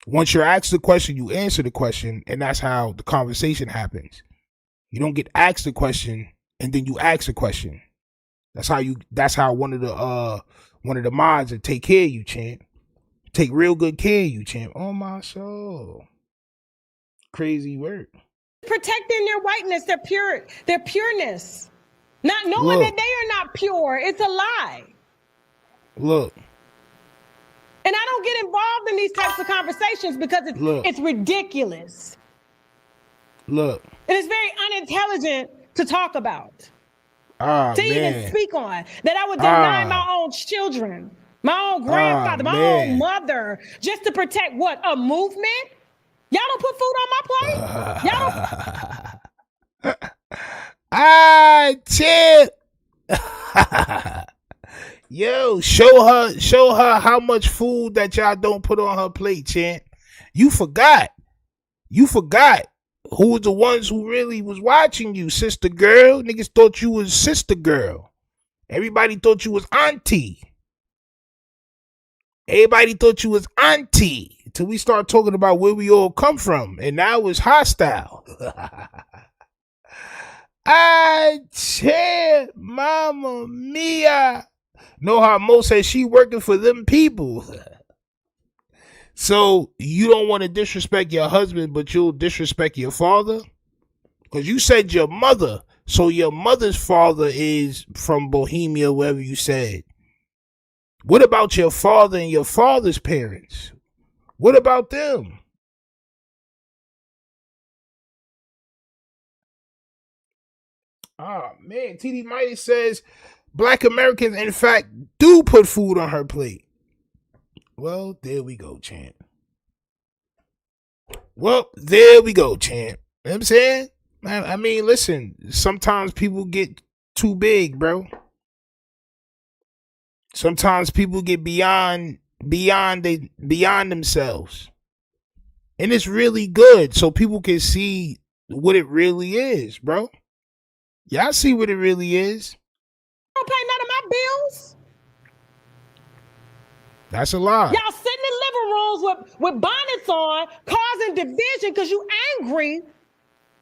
Once you're asked the question, you answer the question, and that's how the conversation happens. You don't get asked the question and then you ask a question. That's how one of the mods that take care of you, champ. Take real good care of you, champ. On my soul. Crazy work. protecting their whiteness, their pureness. Not knowing that they are not pure. It's a lie. Look. And I don't get involved in these types of conversations because it's ridiculous. Look. It is very unintelligent to talk about. To even speak on. That I would deny my own children, my own grandfather, my own mother, just to protect what? A movement? Y'all don't put food on my plate? Y'all don't... Chip. Yo, show her how much food that y'all don't put on her plate, champ. You forgot who was the ones who really was watching you, sister girl. Niggas thought you was sister girl. Everybody thought you was auntie. Everybody thought you was auntie. Till we start talking about where we all come from. And now it's hostile. Mama mia. Know how Mo says she working for them people. So you don't want to disrespect your husband, but you'll disrespect your father? Because you said your mother. So your mother's father is from Bohemia, wherever you said. What about your father and your father's parents? What about them? Man, TD Mighty says Black Americans, in fact, do put food on her plate. Well, there we go, champ. Well, there we go, champ. You know what I'm saying? I mean, listen, sometimes people get too big, bro. Sometimes people get beyond themselves. And it's really good so people can see what it really is, bro. Y'all see what it really is. I don't pay none of my bills. That's a lie. Y'all sitting in living rooms with bonnets on, causing division because you angry,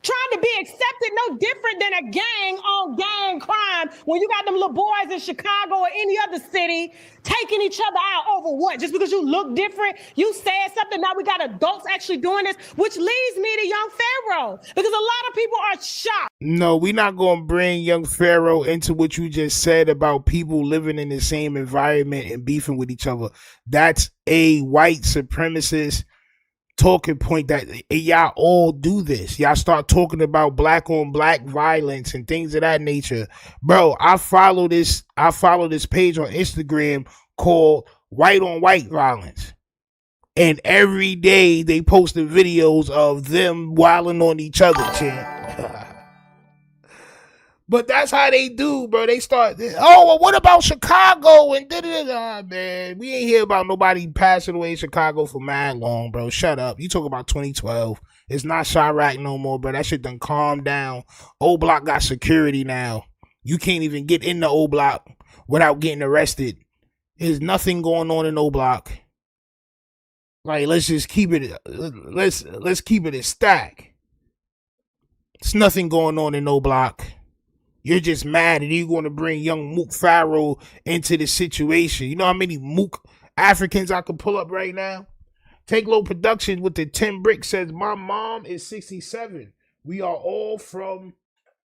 trying to be accepted no different than a gang on gang crime when you got them little boys in Chicago or any other city taking each other out over what? Just because you look different, you said something, now we got adults actually doing this, which leads me to Young Pharaoh because a lot of people are shocked. No, we're not going to bring Young Pharaoh into what you just said about people living in the same environment and beefing with each other. That's a white supremacist talking point that y'all all do this. Y'all start talking about black on black violence and things of that nature. Bro, I follow this page on Instagram called White on White Violence. And every day they posted videos of them wilding on each other, champ. But that's how they do, bro. They start, well, what about Chicago? And man, we ain't hear about nobody passing away in Chicago for mad long, bro. Shut up. You talk about 2012. It's not Chirac no more, bro. That shit done calmed down. Old Block got security now. You can't even get in the Old Block without getting arrested. There's nothing going on in Old Block. Like, let's just keep it. Let's keep it a stack. There's nothing going on in Old Block. You're just mad and you're going to bring young Mook Pharaoh into the situation. You know how many Mook Africans I could pull up right now? Take Low Productions with the 10 brick says, my mom is 67. We are all from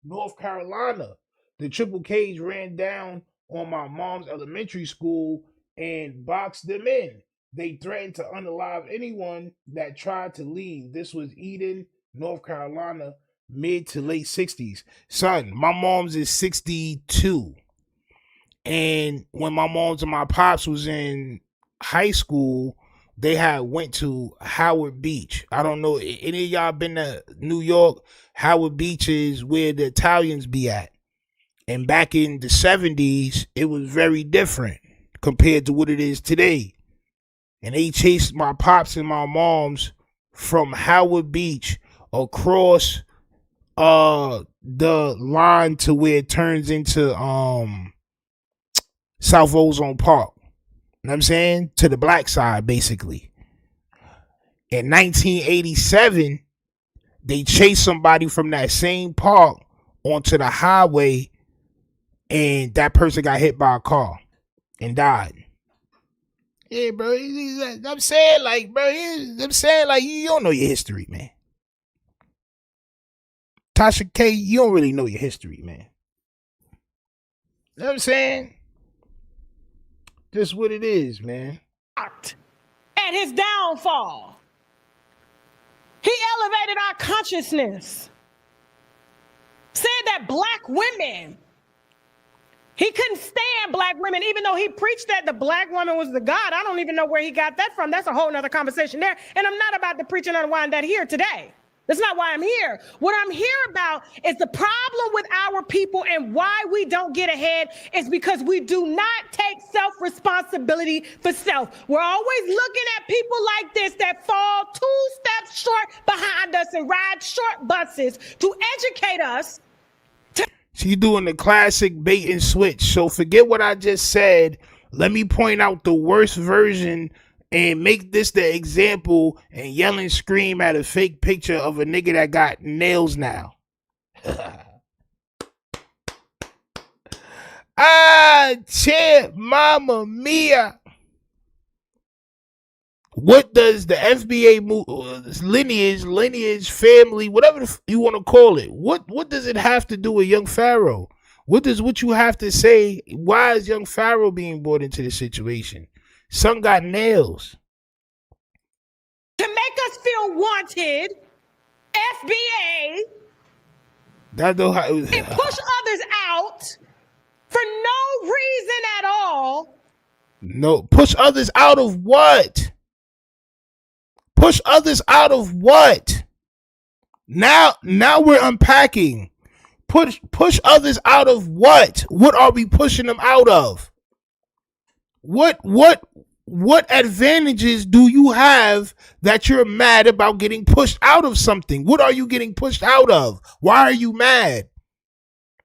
North Carolina. The triple cage ran down on my mom's elementary school and boxed them in. They threatened to unalive anyone that tried to leave. This was Eden, North Carolina, mid to late 60s. Son, my mom's is 62. And when my mom's and my pops was in high school, they had went to Howard Beach. I don't know, any of y'all been to New York? Howard Beach is where the Italians be at. And back in the 70s, it was very different compared to what it is today. And they chased my pops and my moms from Howard Beach across the line to where it turns into South Ozone Park. You know what I'm saying? To the black side, basically. In 1987, they chased somebody from that same park onto the highway, and that person got hit by a car and died. Yeah, bro. I'm saying, like, bro, I'm saying, like, you don't know your history, man. Tasha K, you don't really know your history, man. You know what I'm saying? Just what it is, man. At his downfall, he elevated our consciousness. Said that black women, he couldn't stand black women, even though he preached that the black woman was the God. I don't even know where he got that from. That's a whole nother conversation there. And I'm not about to preach and unwind that here today. That's not why I'm here. What I'm here about is the problem with our people, and why we don't get ahead is because we do not take self-responsibility for self. We're always looking at people like this that fall 2 steps short behind us and ride short buses to educate us. She's doing the classic bait and switch. So forget what I just said. Let me point out the worst version and make this the example and yell and scream at a fake picture of a nigga that got nails now. Champ, mama mia. What does the FBA lineage, family, whatever you want to call it, what does it have to do with Young Pharaoh? What you have to say? Why is Young Pharaoh being brought into the situation? Son got nails. To make us feel wanted, FBA, and push others out for no reason at all. No, push others out of what? Push others out of what? Now we're unpacking. Push others out of what? What are we pushing them out of? What advantages do you have that you're mad about getting pushed out of something? What are you getting pushed out of? Why are you mad?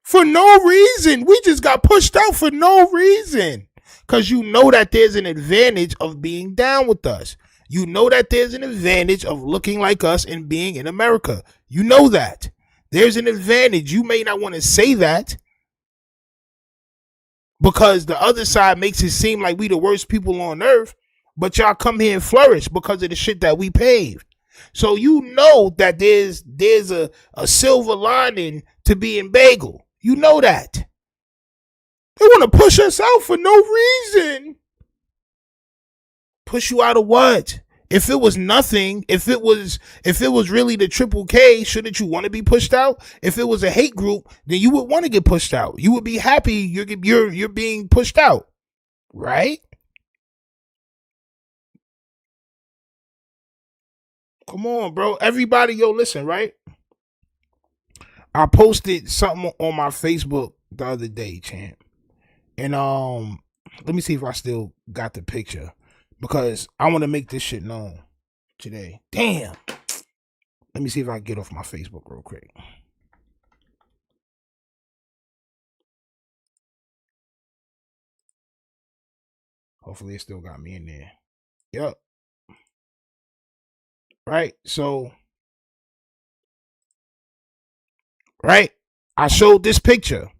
For no reason. We just got pushed out for no reason. Because you know that there's an advantage of being down with us. You know that there's an advantage of looking like us and being in America. You know that. There's an advantage. You may not want to say that, because the other side makes it seem like we the worst people on earth, but y'all come here and flourish because of the shit that we paved. So you know that there's a silver lining to being bagel. You know that. They want to push us out for no reason. Push you out of what? If it was nothing, if it was really the Triple K, shouldn't you want to be pushed out? If it was a hate group, then you would want to get pushed out. You would be happy you're being pushed out, right? Come on, bro. Everybody, yo, listen, right? I posted something on my Facebook the other day, champ. And let me see if I still got the picture, because I want to make this shit known today. Damn. Let me see if I can get off my Facebook real quick. Hopefully it still got me in there. Yep. Right. So, right. I showed this picture.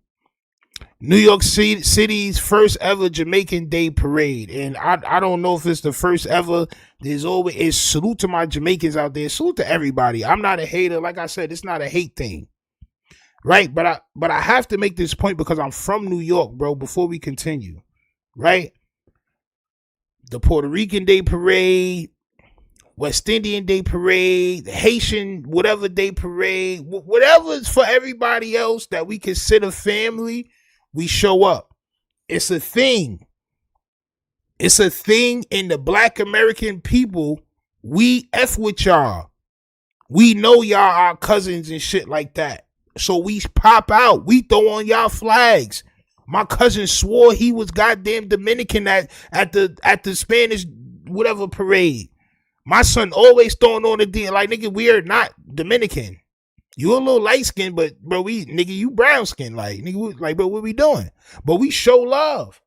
New York City's first ever Jamaican Day Parade. And I don't know if it's the first ever. There's always salute to my Jamaicans out there. Salute to everybody. I'm not a hater. Like I said, it's not a hate thing. Right? But I have to make this point because I'm from New York, bro, before we continue. Right? the Puerto Rican Day Parade, West Indian Day Parade, the Haitian whatever Day Parade, whatever's for everybody else that we consider family, we show up. It's a thing. It's a thing in the Black American people. We F with y'all. We know y'all our cousins and shit like that. So we pop out. We throw on y'all flags. My cousin swore he was goddamn Dominican at the Spanish whatever parade. My son always throwing on the deal like, nigga, we are not Dominican. You a little light skinned, but bro, nigga, you brown skinned. Like, nigga, like, bro, what we doing? But we show love.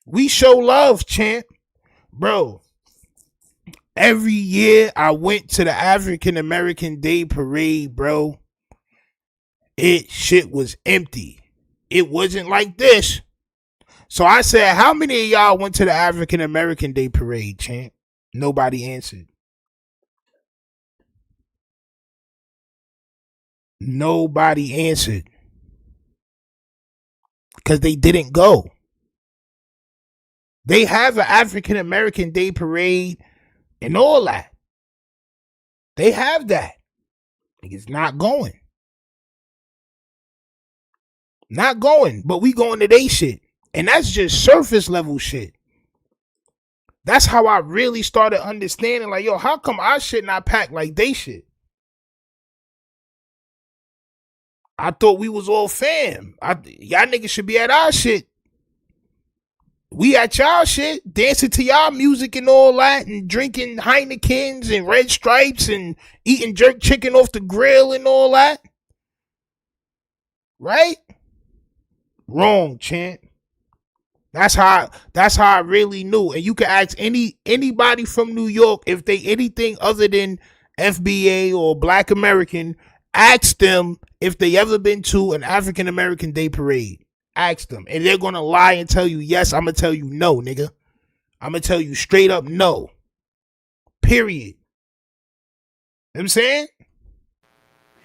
We show love, champ. Bro, every year I went to the African American Day Parade, bro. Shit was empty. It wasn't like this. So I said, how many of y'all went to the African American Day Parade, champ? Nobody answered. Nobody answered. Because they didn't go. They have an African American Day Parade and all that. They have that. It's not going. Not going. But we going to they shit. And that's just surface level shit. That's how I really started understanding, like, yo, how come our shit not packed like they shit? I thought we was all fam. Y'all niggas should be at our shit. We at y'all shit, dancing to y'all music and all that, and drinking Heinekens and Red Stripes and eating jerk chicken off the grill and all that. Right? Wrong, champ. That's how I really knew. And you can ask anybody from New York if they anything other than FBA or Black American. Ask them if they ever been to an African American Day Parade. Ask them. And they're going to lie and tell you yes. I'm going to tell you no, nigga. I'm going to tell you straight up no. Period. You know what I'm saying?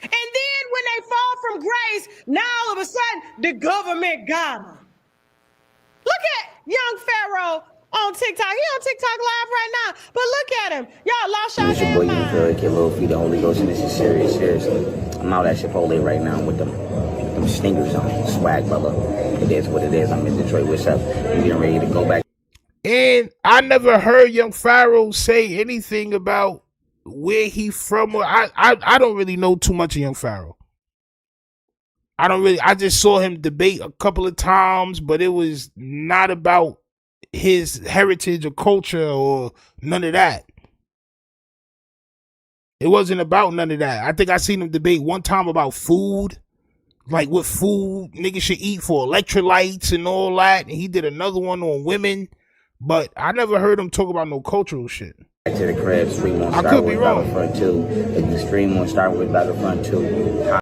And then when they fall from grace, now all of a sudden the government got them. Look at young Pharaoh on TikTok. He on TikTok live right now. But look at him. Y'all lost y'all damn mind. It's your boy, Kid Lil Feet, the Holy Ghost, and this is serious. Seriously. I'm out at Chipotle right now with them stingers on. Swag, brother. It is what it is. I'm in Detroit. What's up? I'm getting ready to go back. And I never heard young Pharaoh say anything about where he from. I don't really know too much of young Pharaoh. I just saw him debate a couple of times, but it was not about his heritage or culture or none of that. It wasn't about none of that. I think I seen him debate one time about food, like what food niggas should eat for electrolytes and all that. And he did another one on women, but I never heard him talk about no cultural shit. Back to the crib, stream on I could be wrong. Battlefront 2. If you stream on Star Wars Battlefront 2.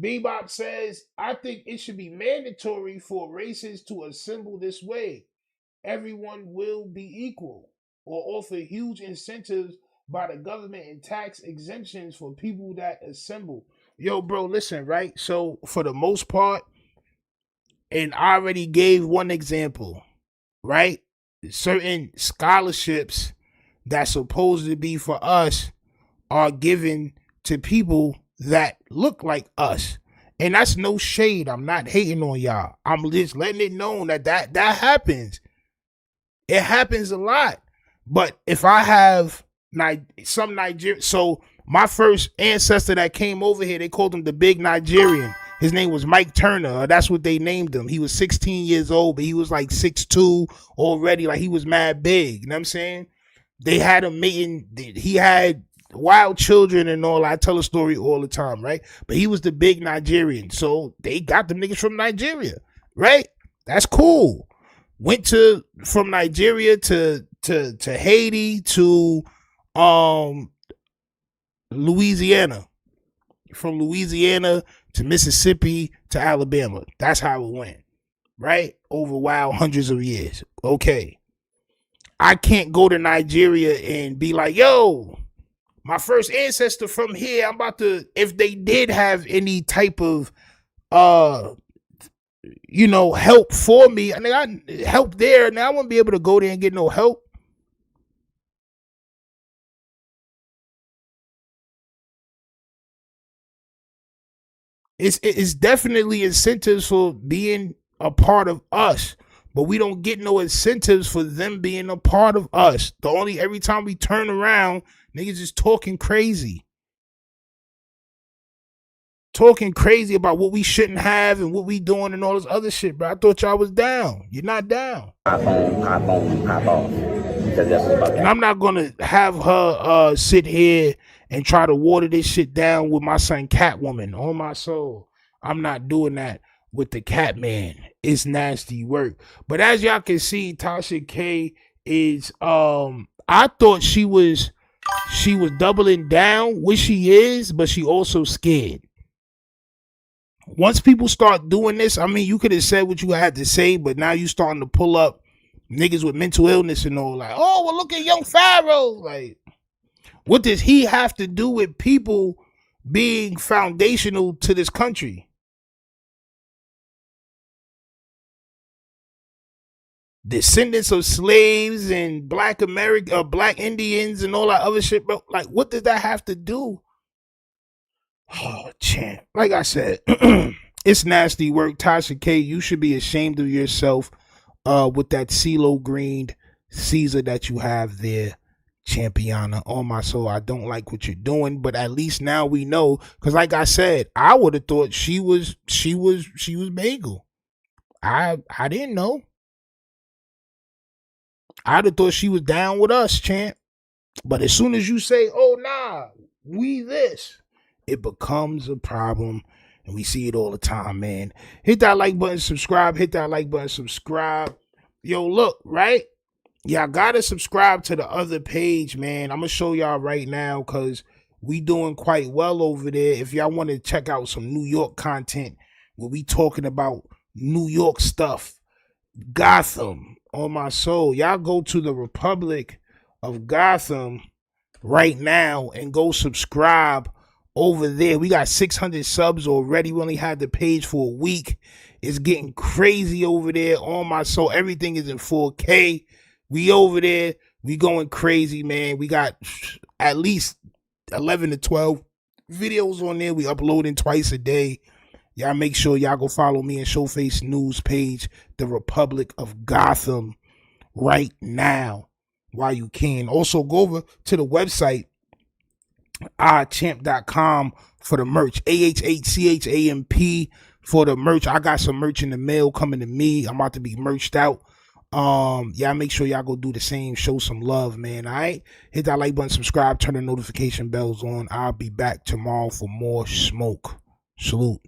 Bebop says, I think it should be mandatory for races to assemble this way. Everyone will be equal, or offer huge incentives by the government and tax exemptions for people that assemble. Yo, bro, listen, right? So for the most part, and I already gave one example, right? Certain scholarships that's supposed to be for us are given to people that look like us. And that's no shade. I'm not hating on y'all. I'm just letting it known that happens. It happens a lot. But if I have some Nigerian, so my first ancestor that came over here, they called him the Big Nigerian. His name was Mike Turner. That's what they named him. He was 16 years old, but he was like 6'2" already. Like he was mad big. You know what I'm saying? They had him making, he had wild children and all. I tell a story all the time, right? But he was the Big Nigerian. So they got them niggas from Nigeria, right? That's cool. Went from Nigeria to Haiti to Louisiana. From Louisiana to Mississippi to Alabama. That's how it went, right? Over wild hundreds of years. Okay. I can't go to Nigeria and be like, yo, my first ancestor from here, I'm about to, if they did have any type of, you know, help for me. I mean, I help there. Now I won't be able to go there and get no help. It's definitely incentives for being a part of us, but we don't get no incentives for them being a part of us. Every time we turn around, niggas is talking crazy. Talking crazy about what we shouldn't have and what we doing and all this other shit, bro. I thought y'all was down. You're not down. Pop on, pop off. Because that's about that. And I'm not gonna have her sit here and try to water this shit down with my son Catwoman on my soul. I'm not doing that with the Catman. It's nasty work. But as y'all can see, Tasha K is I thought she was doubling down, which she is, but she also scared. Once people start doing this, I mean, you could have said what you had to say, but now you starting to pull up niggas with mental illness and all, like, oh, well, look at young Pharaoh. Like, what does he have to do with people being foundational to this country? Descendants of slaves and black Indians and all that other shit, bro. Like, what does that have to do? Oh, champ. Like I said, it's nasty work. Tasha K, you should be ashamed of yourself with that CeeLo Green Caesar that you have there, Champiana. On my soul, I don't like what you're doing, but at least now we know. Because like I said, I would have thought she was bagel. I didn't know. I'd have thought she was down with us, champ. But as soon as you say, oh, nah, we this, it becomes a problem. And we see it all the time, man. Hit that like button, subscribe. Hit that like button, subscribe. Yo, look, right? Y'all gotta subscribe to the other page, man. I'm gonna show y'all right now because we doing quite well over there. If y'all want to check out some New York content where we talking about New York stuff, Gotham, on my soul, y'all go to the Republic of Gotham right now and go subscribe over there. We got 600 subs already. We only had the page for a week. It's getting crazy over there. On my soul, everything is in 4K. We over there. We going crazy, man. We got at least 11 to 12 videos on there. We uploading twice a day. Y'all make sure y'all go follow me and Showface News page, the Republic of Gotham, right now while you can. Also, go over to the website, champ.com, for the merch. AHHCHAMP for the merch. I got some merch in the mail coming to me. I'm about to be merched out. Y'all make sure y'all go do the same. Show some love, man. All right? Hit that like button, subscribe, turn the notification bells on. I'll be back tomorrow for more smoke. Salute.